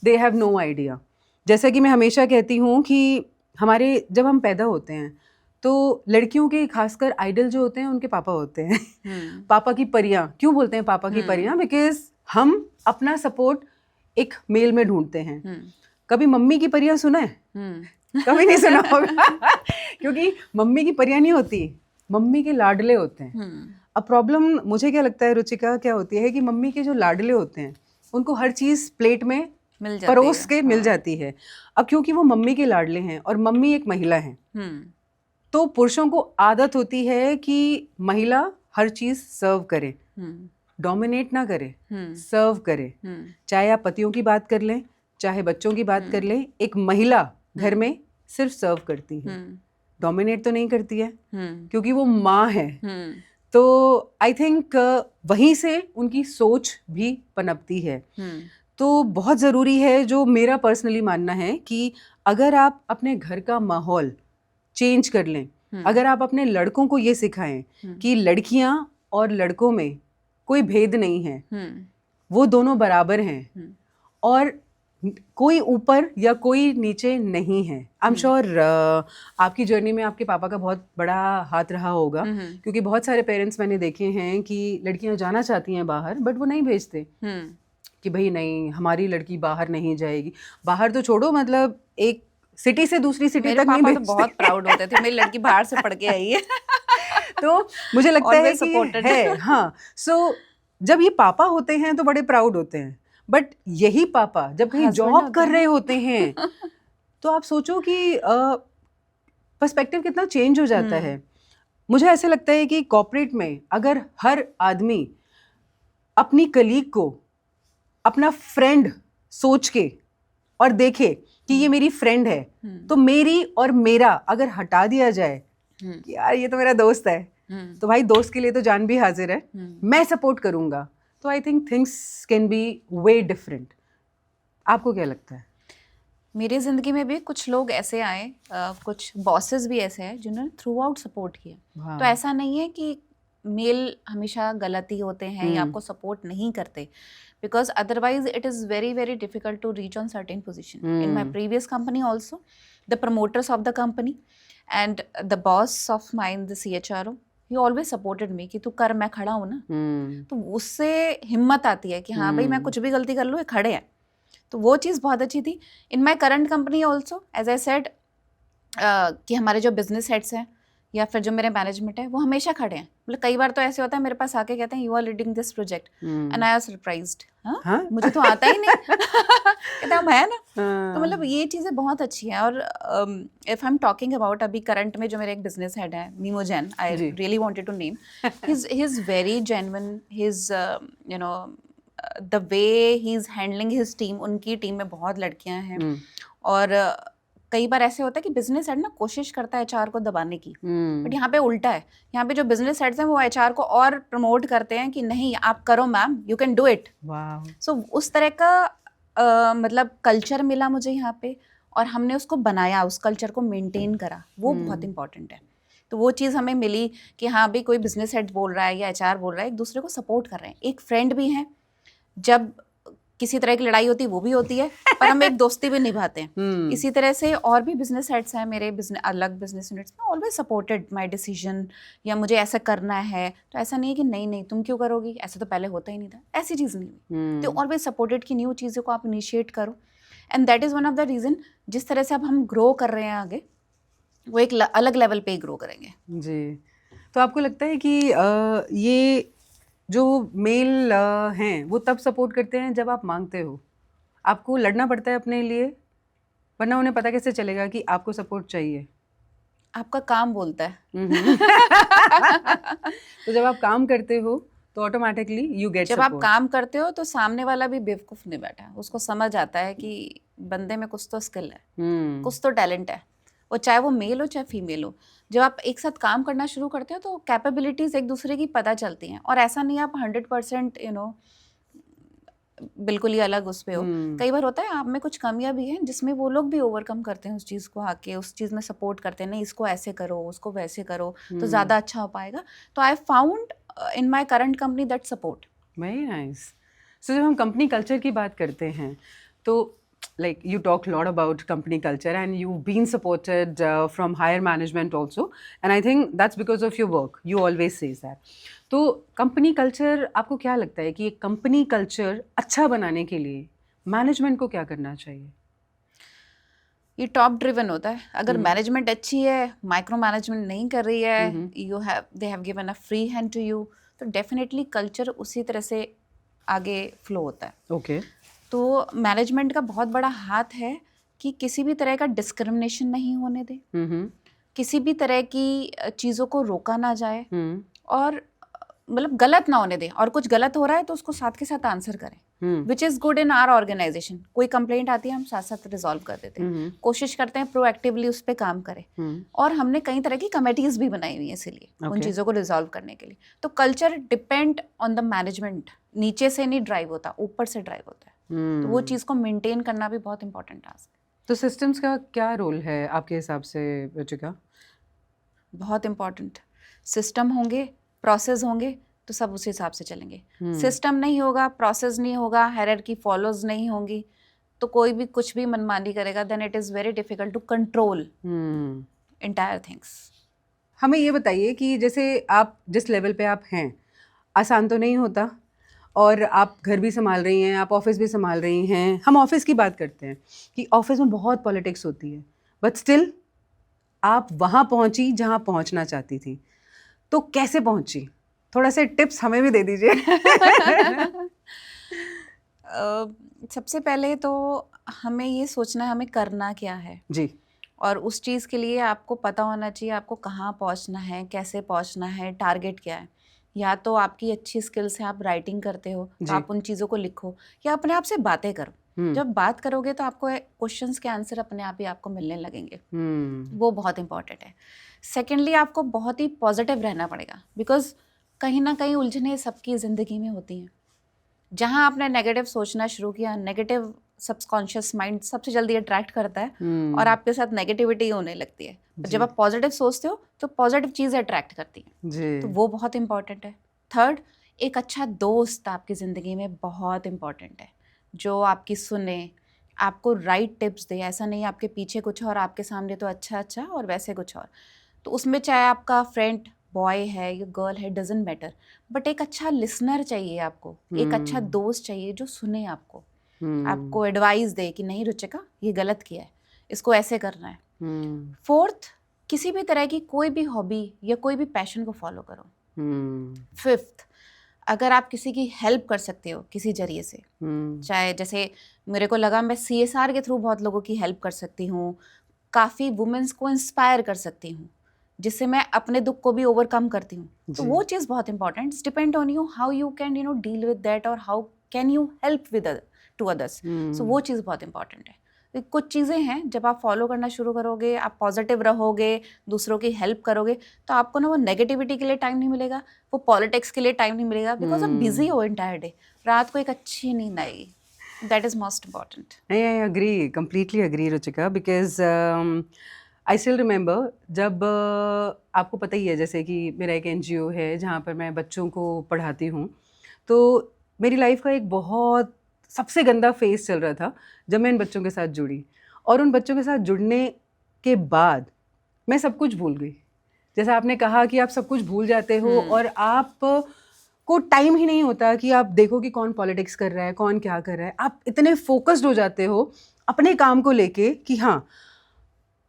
Speaker 1: दे हैव नो आइडिया। जैसा कि मैं हमेशा कहती हूँ कि हमारे जब हम पैदा होते हैं तो लड़कियों के खासकर आइडल जो होते हैं उनके पापा होते हैं। पापा की परियां, क्यों बोलते हैं पापा की परियां? बिकॉज हम अपना सपोर्ट एक मेल में ढूंढते हैं। कभी मम्मी की परियां सुना है? कभी नहीं सुना होगा क्योंकि मम्मी की परियां नहीं होती, मम्मी के लाडले होते हैं। अब प्रॉब्लम मुझे क्या लगता है रुचिका, क्या होती है कि मम्मी के जो लाडले होते हैं उनको हर चीज़ प्लेट में परोस के मिल जाती है। अब क्योंकि वो मम्मी के लाडले हैं और मम्मी एक महिला है, तो पुरुषों को आदत होती है कि महिला हर चीज़ सर्व करे, डोमिनेट ना करे, सर्व करे। चाहे आप पतियों की बात कर लें, चाहे बच्चों की बात कर लें, एक महिला घर में सिर्फ सर्व करती है, डोमिनेट तो नहीं करती है, क्योंकि वो माँ है। तो आई थिंक वहीं से उनकी सोच भी पनपती है। तो बहुत ज़रूरी है, जो मेरा पर्सनली मानना है, कि अगर आप अपने घर का माहौल चेंज कर लें, अगर आप अपने लड़कों को ये सिखाएं कि लड़कियां और लड़कों में कोई भेद नहीं है, वो दोनों बराबर हैं, और कोई ऊपर या कोई नीचे नहीं है। आई एम श्योर आपकी जर्नी में आपके पापा का बहुत बड़ा हाथ रहा होगा, क्योंकि बहुत सारे पेरेंट्स मैंने देखे हैं कि लड़कियां जाना चाहती हैं बाहर, बट वो नहीं भेजते कि भाई नहीं, हमारी लड़की बाहर नहीं जाएगी। बाहर तो छोड़ो, मतलब एक सिटी से दूसरी सिटी तक नहीं भेजते।
Speaker 2: तो बहुत प्राउड होते थे, मेरी लड़की बाहर से पढ़ के आई है
Speaker 1: तो मुझे लगता है कि है, हाँ। सो जब ये पापा होते हैं तो बड़े प्राउड होते हैं, बट यही पापा जब कहीं जॉब कर रहे होते हैं तो आप सोचो कि पर्सपेक्टिव कितना चेंज हो जाता है। मुझे ऐसे लगता है कि कॉर्पोरेट में अगर हर आदमी अपनी कलीग को अपना फ्रेंड सोच के और देखे कि ये मेरी फ्रेंड है, तो मेरी और मेरा अगर हटा दिया जाए कि यार ये तो मेरा दोस्त है, तो भाई दोस्त के लिए तो जान भी हाजिर है, मैं सपोर्ट करूंगा, तो I think things can be way different. आपको क्या लगता है?
Speaker 2: मेरी ज़िंदगी में भी कुछ लोग ऐसे आए, कुछ बॉसेस भी ऐसे हैं जिन्होंने थ्रू आउट सपोर्ट किया। तो ऐसा नहीं है कि मेल हमेशा गलत ही होते हैं या आपको सपोर्ट नहीं करते, because otherwise it is very very difficult to reach on certain position. In my previous company also, the promoters of the company and the boss of mine, the CHRO, he always supported me कि तू कर, मैं खड़ा हूँ ना. तो उससे हिम्मत आती है कि हाँ भाई मैं कुछ भी गलती कर लूँ, ये खड़े हैं. तो वो चीज़ बहुत अच्छी थी. In my current company also, as I said, कि हमारे जो बिजनेस हेड्स हैं या फिर जो मेरे मैनेजमेंट है वो हमेशा खड़े हैं. मतलब कई बार तो ऐसे होता है मेरे पास आके कहते हैं you are leading this project and I are surprised. हाँ, मुझे तो आता ही नहीं. कहते हम है ना. तो मतलब ये चीज़ें बहुत अच्छी हैं. और if I am talking about अभी करंट में जो मेरे एक बिजनेस हेड है Mimo Jain, I really wanted to name, he is very genuine, he is you know the way he is handling his team. उनकी टीम में बहुत लड़कियां हैं और कई बार ऐसे होता है कि बिजनेस हेड ना कोशिश करता है एचआर को दबाने की, बट यहाँ पे उल्टा है. यहाँ पे जो बिजनेस हेड्स हैं वो एचआर को और प्रमोट करते हैं कि नहीं आप करो ma'am, you can do it. So उस तरह का मतलब कल्चर मिला मुझे यहाँ पे, और हमने उसको बनाया, उस कल्चर को मेंटेन करा. वो बहुत इंपॉर्टेंट है. तो वो चीज़ हमें मिली कि हाँ भाई कोई बिजनेस हेड बोल रहा है या एचआर बोल रहा है, एक दूसरे को सपोर्ट कर रहे हैं. एक फ्रेंड भी हैं, जब किसी तरह की लड़ाई होती है वो भी होती है, पर हम एक दोस्ती भी निभाते हैं. इसी तरह से और भी बिजनेस हेड्स हैं मेरे अलग बिजनेस यूनिट्स में, ऑलवेज सपोर्टेड माय डिसीजन, या मुझे ऐसा करना है तो ऐसा नहीं है कि नहीं नहीं तुम क्यों करोगी, ऐसा तो पहले होता ही नहीं था, ऐसी चीज़ नहीं हुई. तो ऑलवेज सपोर्टेड कि न्यू चीज़ों को आप इनिशिएट करो. And that is one of the reason जिस तरह से अब हम ग्रो कर रहे हैं आगे, वो एक अलग लेवल पे ग्रो करेंगे.
Speaker 1: जी. तो आपको लगता है कि ये जो मेल हैं वो तब सपोर्ट करते हैं जब आप मांगते हो, आपको लड़ना पड़ता है अपने लिए, वरना उन्हें पता कैसे चलेगा कि आपको सपोर्ट चाहिए?
Speaker 2: आपका काम बोलता है.
Speaker 1: तो जब आप काम करते हो तो ऑटोमेटिकली यू गेट
Speaker 2: जब आप काम करते हो तो सामने वाला भी बेवकूफ़ नहीं बैठा है, उसको समझ आता है कि बंदे में कुछ तो स्किल है, कुछ तो टैलेंट है, और चाहे वो मेल हो चाहे फीमेल हो. जब आप एक साथ काम करना शुरू करते हो तो कैपेबिलिटीज़ एक दूसरे की पता चलती हैं, और ऐसा नहीं आप 100% यू नो बिल्कुल ही अलग उस पे हो. कई बार होता है आप में कुछ कमियां भी हैं जिसमें वो लोग भी ओवरकम करते हैं उस चीज़ को, आके उस चीज़ में सपोर्ट करते हैं, नहीं इसको ऐसे करो उसको वैसे करो तो ज़्यादा अच्छा हो पाएगा. तो I found in my current company that support.
Speaker 1: Very nice. So जब हम कंपनी कल्चर की बात करते हैं तो like you talk a lot about company culture and you've been supported from higher management also, and I think that's because of your work. You always says that. तो कंपनी कल्चर आपको क्या लगता है कि एक कंपनी कल्चर अच्छा बनाने के लिए मैनेजमेंट को क्या करना चाहिए?
Speaker 2: ये टॉप ड्रिवन होता है. अगर मैनेजमेंट अच्छी है, माइक्रो मैनेजमेंट नहीं कर रही है, they have given a free hand to you, तो डेफिनेटली कल्चर उसी तरह से आगे फ्लो होता है.
Speaker 1: ओके.
Speaker 2: तो मैनेजमेंट का बहुत बड़ा हाथ है कि किसी भी तरह का डिस्क्रिमिनेशन नहीं होने दे, किसी भी तरह की चीज़ों को रोका ना जाए, और मतलब गलत ना होने दे, और कुछ गलत हो रहा है तो उसको साथ के साथ आंसर करें, which is good in our organisation. कोई कंप्लेंट आती है हम साथ साथ रिजॉल्व कर देते हैं, कोशिश करते हैं प्रोएक्टिवली उस पर काम करें. और हमने कई तरह की कमेटीज़ भी बनाई हुई हैं इसीलिए उन चीज़ों को रिजॉल्व करने के लिए. तो culture depend on the management, नीचे से नहीं ड्राइव होता, ऊपर से ड्राइव होता है. तो वो चीज़ को मेंटेन करना भी बहुत इंपॉर्टेंट टास्क है.
Speaker 1: तो सिस्टम्स का क्या रोल है आपके हिसाब से रुचिका?
Speaker 2: बहुत इंपॉर्टेंट. सिस्टम होंगे, प्रोसेस होंगे तो सब उसी हिसाब से चलेंगे. सिस्टम नहीं होगा, प्रोसेस नहीं होगा, हायरार्की फॉलोज नहीं होंगी, तो कोई भी कुछ भी मनमानी करेगा, then it is very difficult to control entire things.
Speaker 1: हमें ये बताइए कि जैसे आप जिस लेवल पे आप हैं, आसान तो नहीं होता, और आप घर भी संभाल रही हैं, आप ऑफिस भी संभाल रही हैं. हम ऑफिस की बात करते हैं कि ऑफिस में बहुत पॉलिटिक्स होती है, बट स्टिल आप वहाँ पहुँची जहाँ पहुँचना चाहती थी. तो कैसे पहुँची? थोड़ा से टिप्स हमें भी दे दीजिए.
Speaker 2: सबसे पहले तो हमें ये सोचना है हमें करना क्या है
Speaker 1: जी,
Speaker 2: और उस चीज़ के लिए आपको पता होना चाहिए आपको कहाँ पहुँचना है, कैसे पहुँचना है, टारगेट क्या है. या तो आपकी अच्छी स्किल्स है, आप राइटिंग करते हो तो आप उन चीज़ों को लिखो, या अपने आप से बातें करो. जब बात करोगे तो आपको क्वेश्चंस के आंसर अपने आप ही आपको मिलने लगेंगे. वो बहुत इंपॉर्टेंट है. सेकेंडली आपको बहुत ही पॉजिटिव रहना पड़ेगा, बिकॉज कहीं ना कहीं उलझने सबकी ज़िंदगी में होती हैं. जहाँ आपने नेगेटिव सोचना शुरू किया, नेगेटिव सबकॉन्शियस माइंड सबसे जल्दी अट्रैक्ट करता है और आपके साथ नेगेटिविटी होने लगती है। पर जब आप पॉजिटिव सोचते हो तो पॉजिटिव चीज़ें अट्रैक्ट करती हैं, तो वो बहुत इंपॉर्टेंट है। थर्ड, एक अच्छा दोस्त आपकी ज़िंदगी में बहुत इंपॉर्टेंट है, जो आपकी सुने, आपको राइट टिप्स दे। ऐसा नहीं आपके पीछे कुछ और आपके सामने तो अच्छा और वैसे कुछ और। तो उसमें चाहे आपका फ्रेंड बॉय है या गर्ल है, डजेंट मैटर, बट एक अच्छा लिसनर चाहिए आपको, एक अच्छा दोस्त चाहिए जो सुने आपको एडवाइस दे कि नहीं रुचिका, ये गलत किया है, इसको ऐसे करना है। फोर्थ, किसी भी तरह की कोई भी हॉबी या कोई भी पैशन को फॉलो करो। फिफ्थ, अगर आप किसी की हेल्प कर सकते हो किसी जरिए से, चाहे जैसे मेरे को लगा मैं CSR के थ्रू बहुत लोगों की हेल्प कर सकती हूँ, काफ़ी वुमेन्स को इंस्पायर कर सकती हूँ, जिससे मैं अपने दुख को भी ओवरकम करती हूँ, तो वो चीज़ बहुत important. Depend on you how you can deal with that और how can you help with to others. So वो चीज़ बहुत इंपॉर्टेंट है। तो कुछ चीज़ें हैं जब आप फॉलो करना शुरू करोगे, आप पॉजिटिव रहोगे, दूसरों की हेल्प करोगे, तो आपको ना वो नेगेटिविटी के लिए टाइम नहीं मिलेगा, वो पॉलिटिक्स के लिए टाइम नहीं मिलेगा, बिकॉज आप बिजी हो एंटायर डे। रात को एक अच्छी नींद आएगी, that is most important.
Speaker 1: I agree, completely agree Ruchika, because I still remember जब आपको पता ही है जैसे कि मेरा एक NGO है जहाँ पर मैं बच्चों को पढ़ाती हूँ, तो मेरी लाइफ का एक बहुत सबसे गंदा फेज चल रहा था जब मैं इन बच्चों के साथ जुड़ी, और उन बच्चों के साथ जुड़ने के बाद मैं सब कुछ भूल गई। जैसा आपने कहा कि आप सब कुछ भूल जाते हो और आप को टाइम ही नहीं होता कि आप देखो कि कौन पॉलिटिक्स कर रहा है, कौन क्या कर रहा है। आप इतने फोकस्ड हो जाते हो अपने काम को लेके कि हाँ,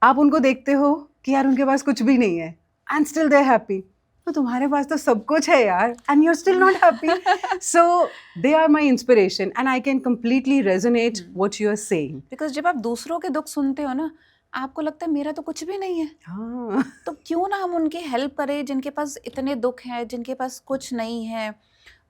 Speaker 1: आप उनको देखते हो कि यार उनके पास कुछ भी नहीं है and still they are happy. तो तुम्हारे पास तो सब कुछ है यार and you are still not happy. So they are my inspiration and I can completely resonate what you are saying.
Speaker 2: Because जब आप दूसरों के दुख सुनते हो ना, आपको लगता है मेरा तो कुछ भी नहीं है।
Speaker 1: हाँ,
Speaker 2: तो क्यों ना हम उनकी हेल्प करें, जिनके पास इतने दुख हैं, जिनके पास कुछ नहीं है,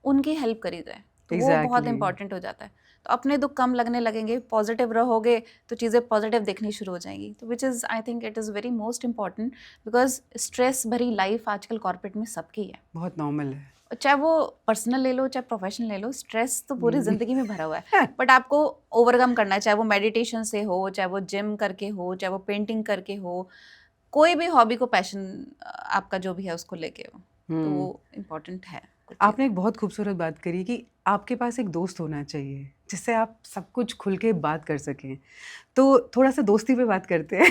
Speaker 2: उनकी हेल्प करी जाए। तो वो बहुत इंपॉर्टेंट हो जाता है। तो अपने दुख कम लगने लगेंगे, पॉजिटिव रहोगे तो चीज़ें पॉजिटिव देखनी शुरू हो जाएंगी। तो which is I think it is very most important, because stress भरी लाइफ आजकल कॉर्पोरेट में सबकी है,
Speaker 1: बहुत नॉर्मल है।
Speaker 2: चाहे वो पर्सनल ले लो चाहे प्रोफेशनल ले लो, स्ट्रेस तो पूरी ज़िंदगी में भरा हुआ है। बट आपको ओवरकम करना है, चाहे वो मेडिटेशन से हो, चाहे वो जिम करके हो, चाहे वो पेंटिंग करके हो, कोई भी हॉबी को पैशन आपका जो भी है उसको लेके हो, तो वो इम्पोर्टेंट है।
Speaker 1: आपने एक बहुत खूबसूरत बात करी कि आपके पास एक दोस्त होना चाहिए जिससे आप सब कुछ खुल के बात कर सकें। तो थोड़ा सा दोस्ती पे बात करते हैं।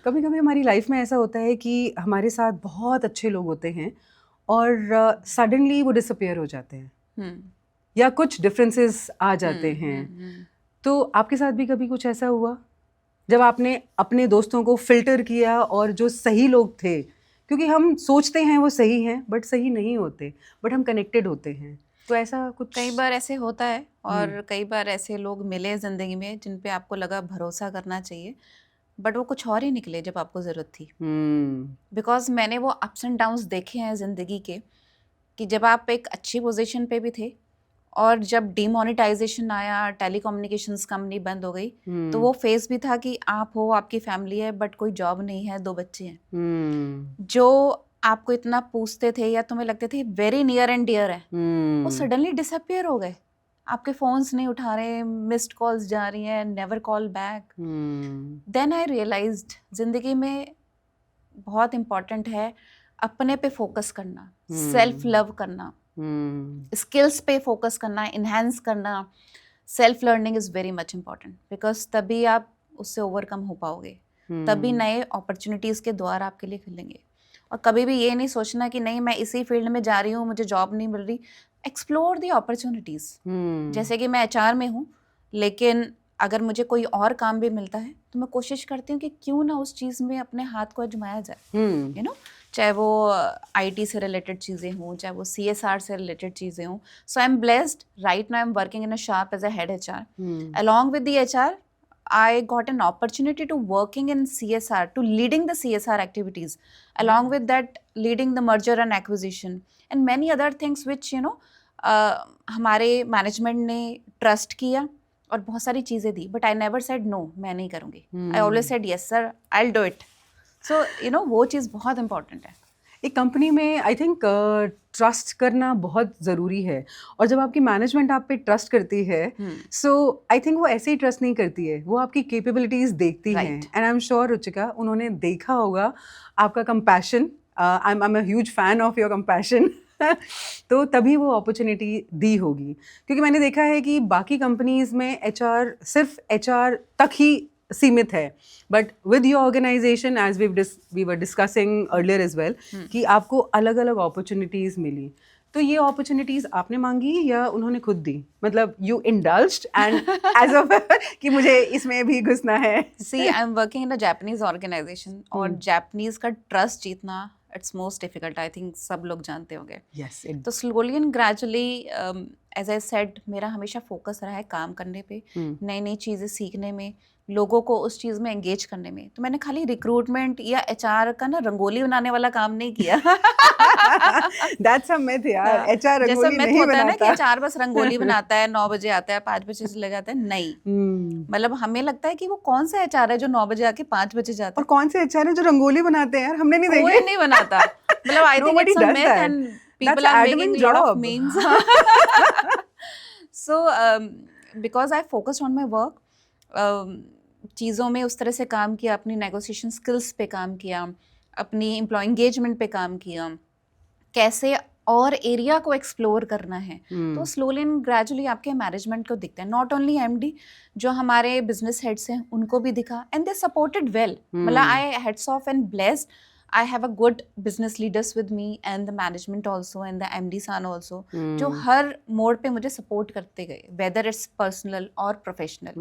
Speaker 1: कभी कभी हमारी लाइफ में ऐसा होता है कि हमारे साथ बहुत अच्छे लोग होते हैं और सडनली वो डिसअपियर हो जाते हैं या कुछ डिफरेंसेस आ जाते हैं। तो आपके साथ भी कभी कुछ ऐसा हुआ जब आपने अपने दोस्तों को फिल्टर किया और जो सही लोग थे, क्योंकि हम सोचते हैं वो सही हैं बट सही नहीं होते, बट हम कनेक्टेड होते हैं, तो ऐसा कुछ?
Speaker 2: कई बार ऐसे होता है और कई बार ऐसे लोग मिले ज़िंदगी में जिन पे आपको लगा भरोसा करना चाहिए, बट वो कुछ और ही निकले जब आपको ज़रूरत थी। बिकॉज मैंने वो अप्स एंड डाउन्स देखे हैं ज़िंदगी के, कि जब आप एक अच्छी पोजीशन पे भी थे और जब डीमोनेटाइजेशन आया, टेलीकम्युनिकेशंस कंपनी बंद हो गई, तो वो फेज भी था कि आप हो, आपकी फैमिली है, बट कोई जॉब नहीं है, 2 बच्चे हैं। जो आपको इतना पूछते थे या तुम्हें लगते थे वेरी नियर एंड डियर है, वो सडनली डिसअपियर हो गए। आपके फोन्स नहीं उठा रहे, मिस्ड कॉल्स जा रही हैं, never call back. Then I realised जिंदगी में बहुत इम्पोर्टेंट है अपने पे फोकस करना, सेल्फ लव करना, स्किल्स पे फोकस करना, इन्हेंस करना। Self learning is very much important, because तभी आप उससे ओवरकम हो पाओगे, तभी नए अपॉर्चुनिटीज़ के द्वार आपके लिए खुलेंगे। और कभी भी ये नहीं सोचना कि नहीं मैं इसी फील्ड में जा रही हूँ, मुझे जॉब नहीं मिल रही। Explore the opportunities. जैसे कि मैं HR में हूँ, लेकिन अगर मुझे कोई और काम भी मिलता है तो मैं कोशिश करती हूँ कि क्यों ना उस चीज़ में अपने हाथ को आजमाया जाए। यू नो, चाहे वो IT से रिलेटेड चीज़ें हों, चाहे वो CSR से रिलेटेड चीज़ें हों। So I am blessed, right now I am working in a shop as a head HR. Along with the HR, I got an opportunity to working in CSR, to leading the CSR activities. Along with that, leading the merger and acquisition and many other things which हमारे मैनेजमेंट ने ट्रस्ट किया और बहुत सारी चीज़ें दी, but I never said no, मैं नहीं करूँगी। I always said yes sir, I will do it. So वो चीज़ बहुत इंपॉर्टेंट है।
Speaker 1: एक कंपनी में आई थिंक ट्रस्ट करना बहुत ज़रूरी है, और जब आपकी मैनेजमेंट आप पे ट्रस्ट करती है, सो आई थिंक वो ऐसे ही ट्रस्ट नहीं करती है, वो आपकी कैपेबिलिटीज़ देखती हैं. And I am sure Ruchika उन्होंने देखा होगा आपका compassion. I am a huge fan of your compassion. तो तभी वो अपॉर्चुनिटी दी होगी, क्योंकि मैंने देखा है कि बाकी कंपनीज में एचआर सिर्फ एचआर तक ही सीमित है, but with your organisation as we were discussing earlier as well कि आपको अलग अलग अपॉर्चुनिटीज़ मिली. तो ये अपॉर्चुनिटीज़ आपने मांगी या उन्होंने खुद दी? मतलब you indulged and age of कि मुझे इसमें भी घुसना है.
Speaker 2: See I am working in a Japanese organization, और जापानीज का ट्रस्ट जीतना it's most difficult. I think सब लोग जानते होंगे.
Speaker 1: Yes,
Speaker 2: तो slowly and gradually, as I said, मेरा हमेशा फोकस रहा है काम करने पे, नई नई चीज़ें सीखने में, लोगों को उस चीज़ में एंगेज करने में. तो मैंने खाली रिक्रूटमेंट या एचआर का ना रंगोली बनाने वाला काम नहीं किया.
Speaker 1: That's a myth यार. एचआर
Speaker 2: जैसा
Speaker 1: रंगोली
Speaker 2: myth
Speaker 1: नहीं
Speaker 2: होता है ना कि
Speaker 1: बनाता.
Speaker 2: एचआर बस रंगोली बनाता है, 9 बजे आता है, 5 बजे चले जाता है. नहीं, मतलब हमें लगता है कि वो कौन सा एचआर है जो 9 बजे आके 5 बजे जाता है.
Speaker 1: और कौन से एचआर है जो रंगोली बनाते हैं यार? हमने नहीं देखे.
Speaker 2: कोई नहीं बनाता. मतलब I think
Speaker 1: Nobody
Speaker 2: it's a
Speaker 1: does
Speaker 2: myth
Speaker 1: that.
Speaker 2: and people
Speaker 1: That's
Speaker 2: are
Speaker 1: admin
Speaker 2: making lot of
Speaker 1: job.
Speaker 2: memes. So because I focused on my work, चीज़ों में उस तरह से काम किया, अपनी नेगोशिएशन स्किल्स पे काम किया, अपनी एम्प्लॉय एंगेजमेंट पे काम किया, कैसे और एरिया को एक्सप्लोर करना है. तो स्लोली एंड ग्रेजुअली आपके मैनेजमेंट को दिखता है. नॉट ओनली एमडी, जो हमारे बिजनेस हेड्स हैं उनको भी दिखा, एंड दे सपोर्टेड वेल. मतलब I heads off and blessed. I have a good business leaders with me and the management also and the MD सान also, जो हर मोड पे मुझे सपोर्ट करते गए, whether it's personal or professional.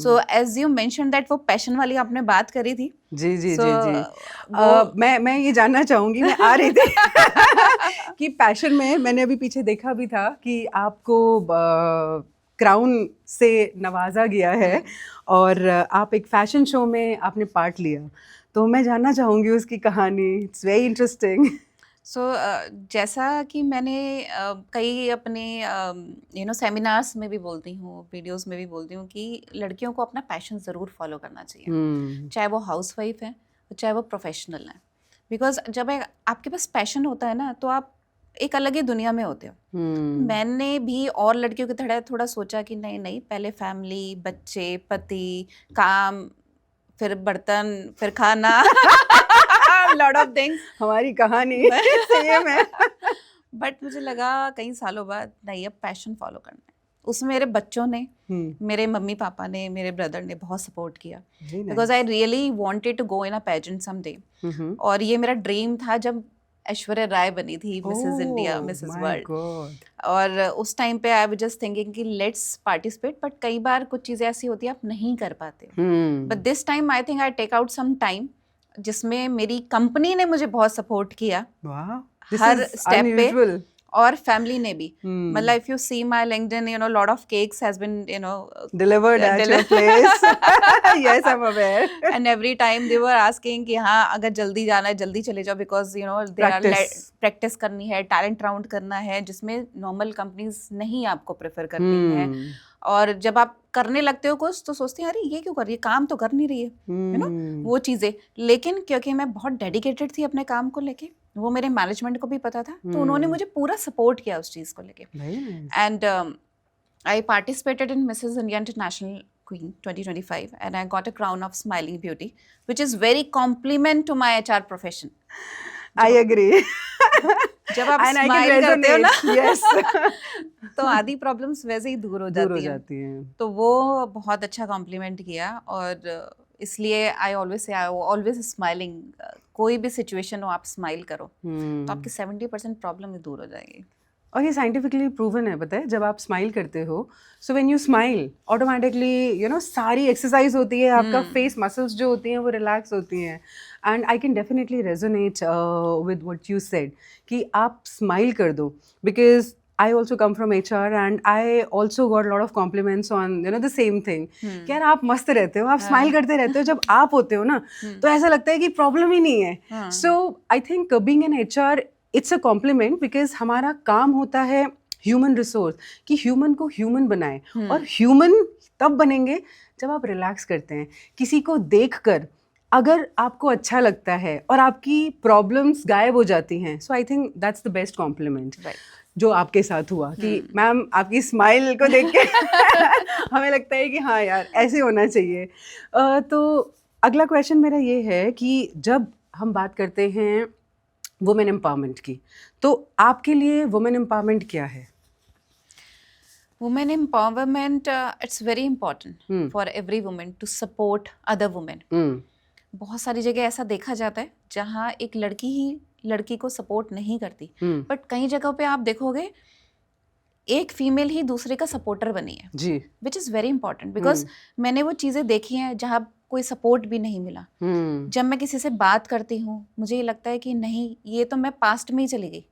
Speaker 2: So as you mentioned that वो पैशन वाली आपने बात करी थी.
Speaker 1: जी जी
Speaker 2: So,
Speaker 1: जी जी. मैं ये जानना चाहूँगी, मैं आ रही थी कि पैशन में मैंने अभी पीछे देखा भी था कि आपको क्राउन से नवाजा गया है, और आप एक फैशन शो में आपने पार्ट लिया. तो मैं जानना चाहूँगी उसकी कहानी. It's very interesting.
Speaker 2: सो जैसा कि मैंने कई अपने सेमिनार्स में भी बोलती हूँ, वीडियोस में भी बोलती हूँ कि लड़कियों को अपना पैशन ज़रूर फॉलो करना चाहिए, चाहे वो हाउसवाइफ है चाहे वो प्रोफेशनल है. बिकॉज जब आपके पास पैशन होता है ना, तो आप एक अलग ही दुनिया में होते हो. मैंने भी और लड़कियों की तरह थोड़ा सोचा कि नहीं, पहले फैमिली, बच्चे, पति, काम, फिर बर्तन, फिर खाना, लॉट ऑफ थिंग्स.
Speaker 1: हमारी कहानी सेम है.
Speaker 2: बट मुझे लगा कई सालों बाद नहीं, अब पैशन फॉलो करना है. उसमें मेरे बच्चों ने, मेरे मम्मी पापा ने, मेरे ब्रदर ने बहुत सपोर्ट किया, because I really wanted to go in a pageant someday. और ये मेरा ड्रीम था जब ऐश्वर्या राय बनी थी मिसेस इंडिया, मिसेस वर्ल्ड. और उस टाइम पे आई वाज जस्ट थिंकिंग कि लेट्स पार्टिसिपेट. बट कई बार कुछ चीज़ें ऐसी होती है आप नहीं कर पाते. But this time I think I take out some time, जिसमें मेरी कंपनी ने मुझे बहुत सपोर्ट किया हर स्टेप पे, और फैमिली ने भी. मतलब if you see my LinkedIn, you know, lot of cakes has been, you know,
Speaker 1: delivered at your place. Yes, I'm aware.
Speaker 2: And every time they were asking कि हाँ, अगर जल्दी जाना है जल्दी चले जाओ, because you know there are practice करनी है, टैलेंट राउंड करना है, जिसमें नॉर्मल कंपनीज नहीं आपको प्रेफर करती हैं. और जब आप करने लगते हो कुछ तो सोचते हैं अरे ये क्यों कर रही है, काम तो कर नहीं रही है, यू नो, वो चीज़ें. लेकिन क्योंकि मैं बहुत डेडिकेटेड थी अपने काम को लेके, वो मेरे मैनेजमेंट को भी पता था, तो उन्होंने मुझे पूरा सपोर्ट किया उस चीज़ को लेके. And I participated in Mrs India international Queen 2025 and I got a crown of smiling beauty, which is very compliment to my HR profession.
Speaker 1: I agree.
Speaker 2: जब आप स्माइल करते हो ना, yes. तो आधी प्रॉब्लम्स वैसे ही दूर हो जाती हैं. तो वो बहुत अच्छा कॉम्प्लीमेंट किया, और इसलिए आई ऑलवेज स्माइलिंग. कोई भी सिचुएशन हो आप स्माइल करो, तो आपकी 70% प्रॉब्लम ही दूर हो जाएगी.
Speaker 1: और ये साइंटिफिकली प्रूवन है, पता है, जब आप स्माइल करते हो, so when you smile automatically, you know, सारी एक्सरसाइज होती है, आपका फेस मसल्स जो होती हैं वो रिलैक्स होती हैं. And I can definitely resonate with what you said कि आप स्माइल कर दो. Because I also come from HR and I also got a lot of compliments on, you know, the same thing. कि यार आप मस्त रहते हो, आप स्माइल करते रहते हो. जब आप होते हो ना, तो ऐसा लगता है कि प्रॉब्लम ही नहीं है. So I think being an HR, it's a compliment because हमारा काम होता है ह्यूमन रिसोर्स, कि ह्यूमन को ह्यूमन बनाए. और ह्यूमन तब बनेंगे जब आप रिलैक्स करते हैं. किसी को देखकर अगर आपको अच्छा लगता है और आपकी प्रॉब्लम्स गायब हो जाती हैं, so I think that's the best compliment जो आपके साथ हुआ कि मैम आपकी स्माइल को देख के हमें लगता है कि हाँ यार ऐसे होना चाहिए। तो अगला क्वेश्चन मेरा ये है कि जब हम बात करते हैं वुमेन एम्पावरमेंट की, तो आपके लिए वुमेन एम्पावरमेंट क्या है?
Speaker 2: Women empowerment, it's very important for every woman to support other women. बहुत सारी जगह ऐसा देखा जाता है जहाँ एक लड़की ही लड़की को सपोर्ट नहीं करती, बट कई जगहों पे आप देखोगे एक फीमेल ही दूसरे का सपोर्टर बनी है जी, which is very important because मैंने वो चीज़ें देखी हैं जहाँ कोई सपोर्ट भी नहीं मिला। जब मैं किसी से बात करती हूँ मुझे ये लगता है कि नहीं ये तो मैं पास्ट में ही चली गई,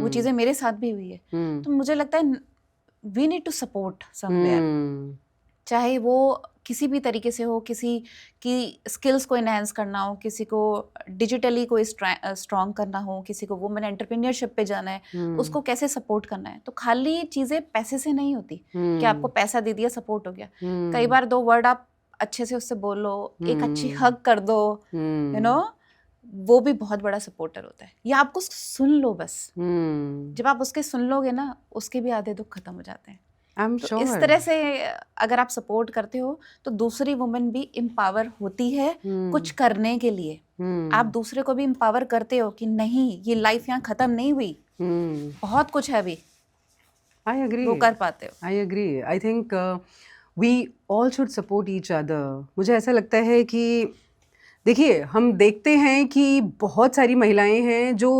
Speaker 2: वो चीज़ें मेरे साथ भी हुई है, तो मुझे लगता है we need to support somewhere, चाहे वो किसी भी तरीके से हो, किसी की स्किल्स को इनहेंस करना हो, किसी को डिजिटली कोई स्ट्रॉन्ग करना हो, किसी को वुमेन एंटरप्रेन्योरशिप पे जाना है, उसको कैसे सपोर्ट करना है। तो खाली चीज़ें पैसे से नहीं होती कि आपको पैसा दे दिया सपोर्ट हो गया। कई बार 2 वर्ड आप अच्छे से उससे बोलो, एक अच्छी हग कर दो, यू नो, वो भी बहुत बड़ा सपोर्टर होता है। या आपको सुन लो बस, जब आप उसके सुन लोगे ना उसके भी आधे दुख खत्म हो जाते हैं। तो इस तरह से अगर आप सपोर्ट करते हो तो दूसरी वुमेन भी एम्पावर होती है कुछ करने के लिए। आप दूसरे को भी एम्पावर करते हो कि नहीं ये लाइफ यहाँ खत्म नहीं हुई, बहुत कुछ है अभी।
Speaker 1: आई एग्री,
Speaker 2: वो कर पाते हो।
Speaker 1: I agree, I think we all should support each other. मुझे ऐसा लगता है कि देखिए हम देखते हैं कि बहुत सारी महिलाएं हैं जो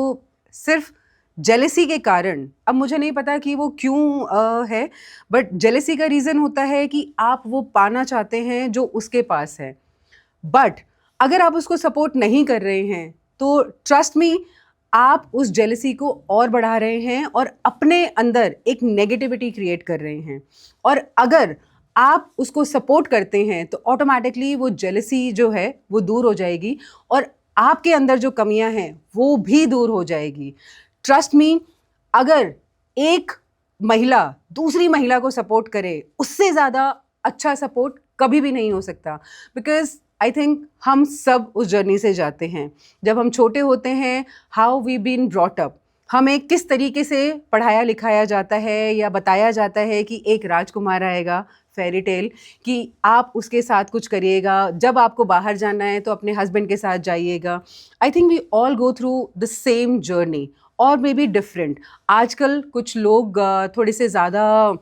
Speaker 1: सिर्फ जेलेसी के कारण, अब मुझे नहीं पता कि वो क्यों है, बट जेलेसी का रीज़न होता है कि आप वो पाना चाहते हैं जो उसके पास है, बट अगर आप उसको सपोर्ट नहीं कर रहे हैं तो ट्रस्ट मी आप उस जेलेसी को और बढ़ा रहे हैं और अपने अंदर एक नेगेटिविटी क्रिएट कर रहे हैं। और अगर आप उसको सपोर्ट करते हैं तो ऑटोमेटिकली वो जेलेसी जो है वो दूर हो जाएगी और आपके अंदर जो कमियां हैं वो भी दूर हो जाएगी। ट्रस्ट मी, अगर एक महिला दूसरी महिला को सपोर्ट करे उससे ज़्यादा अच्छा सपोर्ट कभी भी नहीं हो सकता, बिकॉज आई थिंक हम सब उस जर्नी से जाते हैं। जब हम छोटे होते हैं, how we been brought up, हमें किस तरीके से पढ़ाया लिखाया जाता है या बताया जाता है कि एक राजकुमार आएगा, फेरी टेल, कि आप उसके साथ कुछ करिएगा, जब आपको बाहर जाना है तो अपने हस्बैंड के साथ जाइएगा। I think we all go through the same journey और मे बी डिफरेंट। आजकल कुछ लोग थोड़े से ज़्यादा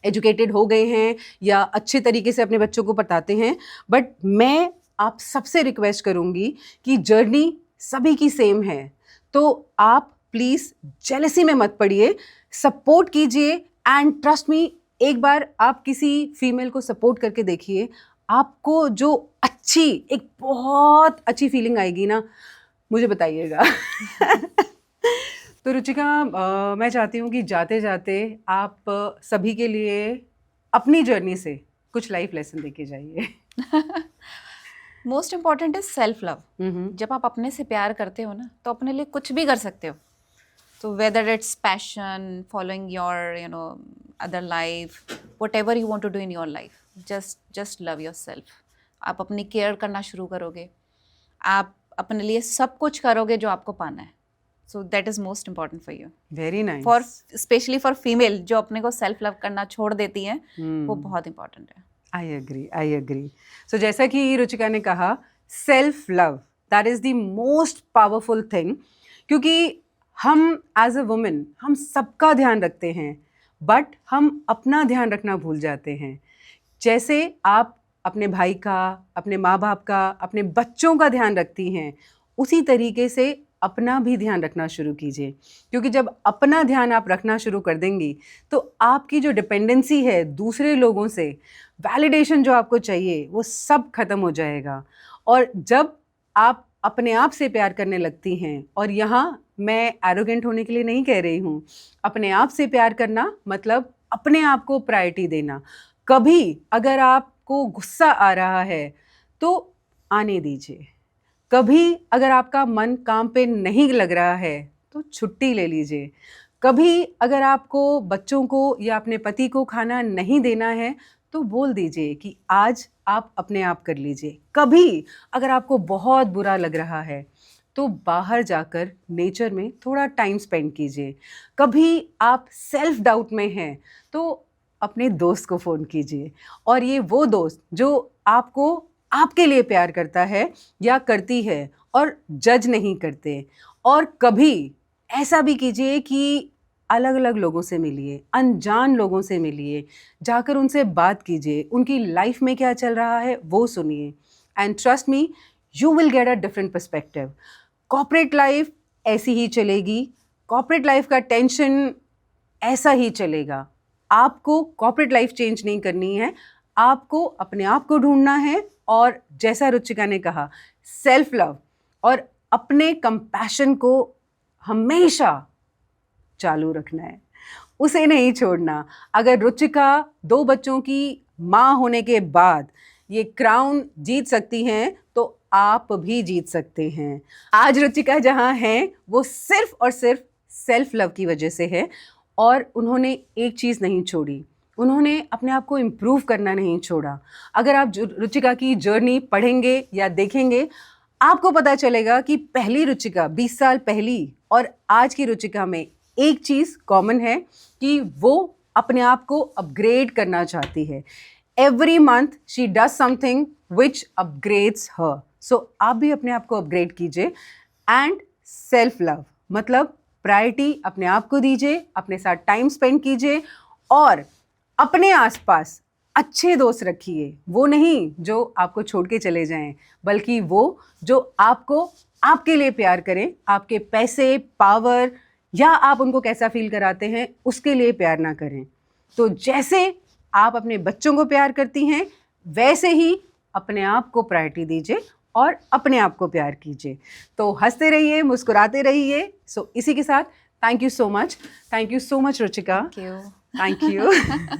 Speaker 1: एजुकेटेड हो गए हैं या अच्छे तरीके से अपने बच्चों को बताते हैं, बट मैं आप सबसे रिक्वेस्ट करूँगी कि जर्नी सभी की सेम है, तो आप प्लीज़ जेलसी में मत पड़िए, सपोर्ट कीजिए। एंड ट्रस्ट मी, एक बार आप किसी फीमेल को सपोर्ट करके देखिए, आपको जो अच्छी एक बहुत अच्छी फीलिंग आएगी ना, मुझे बताइएगा। तो रुचिका, मैं चाहती हूँ कि जाते जाते आप सभी के लिए अपनी जर्नी से कुछ लाइफ लेसन देके जाइए।
Speaker 2: Most important is self love. जब आप अपने से प्यार करते हो ना तो अपने लिए कुछ भी कर सकते हो। तो whether it's passion, following your other life, whatever you want to do in your life, just love your self. आप अपनी केयर करना शुरू करोगे, आप अपने लिए सब कुछ करोगे जो आपको पाना है। So that is most important for you.
Speaker 1: Very nice.
Speaker 2: For specially for female जो अपने को सेल्फ लव करना छोड़ देती हैं, वो बहुत इंपॉर्टेंट है।
Speaker 1: I agree. सो जैसा कि रुचिका ने कहा, self love that is the most powerful thing, क्योंकि हम एज अ वुमेन हम सबका ध्यान रखते हैं, बट हम अपना ध्यान रखना भूल जाते हैं। जैसे आप अपने भाई का, अपने माँ बाप का, अपने बच्चों का ध्यान रखती हैं, उसी तरीके से अपना भी ध्यान रखना शुरू कीजिए, क्योंकि जब अपना ध्यान आप रखना शुरू कर देंगी तो आपकी जो डिपेंडेंसी है दूसरे लोगों से, वैलिडेशन जो आपको चाहिए, वो सब खत्म हो जाएगा। और जब आप अपने आप से प्यार करने लगती हैं, और यहाँ मैं एरोगेंट होने के लिए नहीं कह रही हूँ, अपने आप से प्यार करना मतलब अपने आप को प्रायोरिटी देना। कभी अगर आपको गुस्सा आ रहा है तो आने दीजिए, कभी अगर आपका मन काम पे नहीं लग रहा है तो छुट्टी ले लीजिए, कभी अगर आपको बच्चों को या अपने पति को खाना नहीं देना है तो बोल दीजिए कि आज आप अपने आप कर लीजिए। कभी अगर आपको बहुत बुरा लग रहा है तो बाहर जाकर नेचर में थोड़ा टाइम स्पेंड कीजिए। कभी आप सेल्फ डाउट में हैं तो अपने दोस्त को फ़ोन कीजिए, और ये वो दोस्त जो आपको आपके लिए प्यार करता है या करती है और जज नहीं करते। और कभी ऐसा भी कीजिए कि अलग अलग लोगों से मिलिए, अनजान लोगों से मिलिए, जाकर उनसे बात कीजिए, उनकी लाइफ में क्या चल रहा है वो सुनिए, and trust me, you will get a different perspective. Corporate life ऐसी ही चलेगी, कॉर्पोरेट लाइफ का टेंशन ऐसा ही चलेगा। आपको कॉर्पोरेट लाइफ चेंज नहीं करनी है, आपको अपने आप को ढूंढना है, और जैसा रुचिका ने कहा, सेल्फ लव और अपने कंपैशन को हमेशा चालू रखना है, उसे नहीं छोड़ना। अगर रुचिका 2 बच्चों की माँ होने के बाद ये क्राउन जीत सकती हैं तो आप भी जीत सकते हैं। आज रुचिका जहाँ हैं वो सिर्फ और सिर्फ सेल्फ लव की वजह से है, और उन्होंने एक चीज़ नहीं छोड़ी, उन्होंने अपने आप को इम्प्रूव करना नहीं छोड़ा। अगर आप रुचिका की जर्नी पढ़ेंगे या देखेंगे, आपको पता चलेगा कि पहली रुचिका 20 साल पहली और आज की रुचिका में एक चीज़ कॉमन है कि वो अपने आप को अपग्रेड करना चाहती है। Every month she does something which upgrades her. So आप भी अपने आप को अपग्रेड कीजिए। एंड सेल्फ लव मतलब प्रायोरिटी अपने आप को दीजिए, अपने साथ टाइम स्पेंड कीजिए, और अपने आसपास अच्छे दोस्त रखिए। वो नहीं जो आपको छोड़ के चले जाएं, बल्कि वो जो आपको आपके लिए प्यार करें, आपके पैसे, पावर या आप उनको कैसा फील कराते हैं उसके लिए प्यार ना करें। तो जैसे आप अपने बच्चों को प्यार करती हैं, वैसे ही अपने आप को प्रायोरिटी दीजिए और अपने आप को प्यार कीजिए। तो हंसते रहिए, मुस्कुराते रहिए। सो इसी के साथ thank you so much Ruchika.
Speaker 2: Thank you.
Speaker 1: Thank you.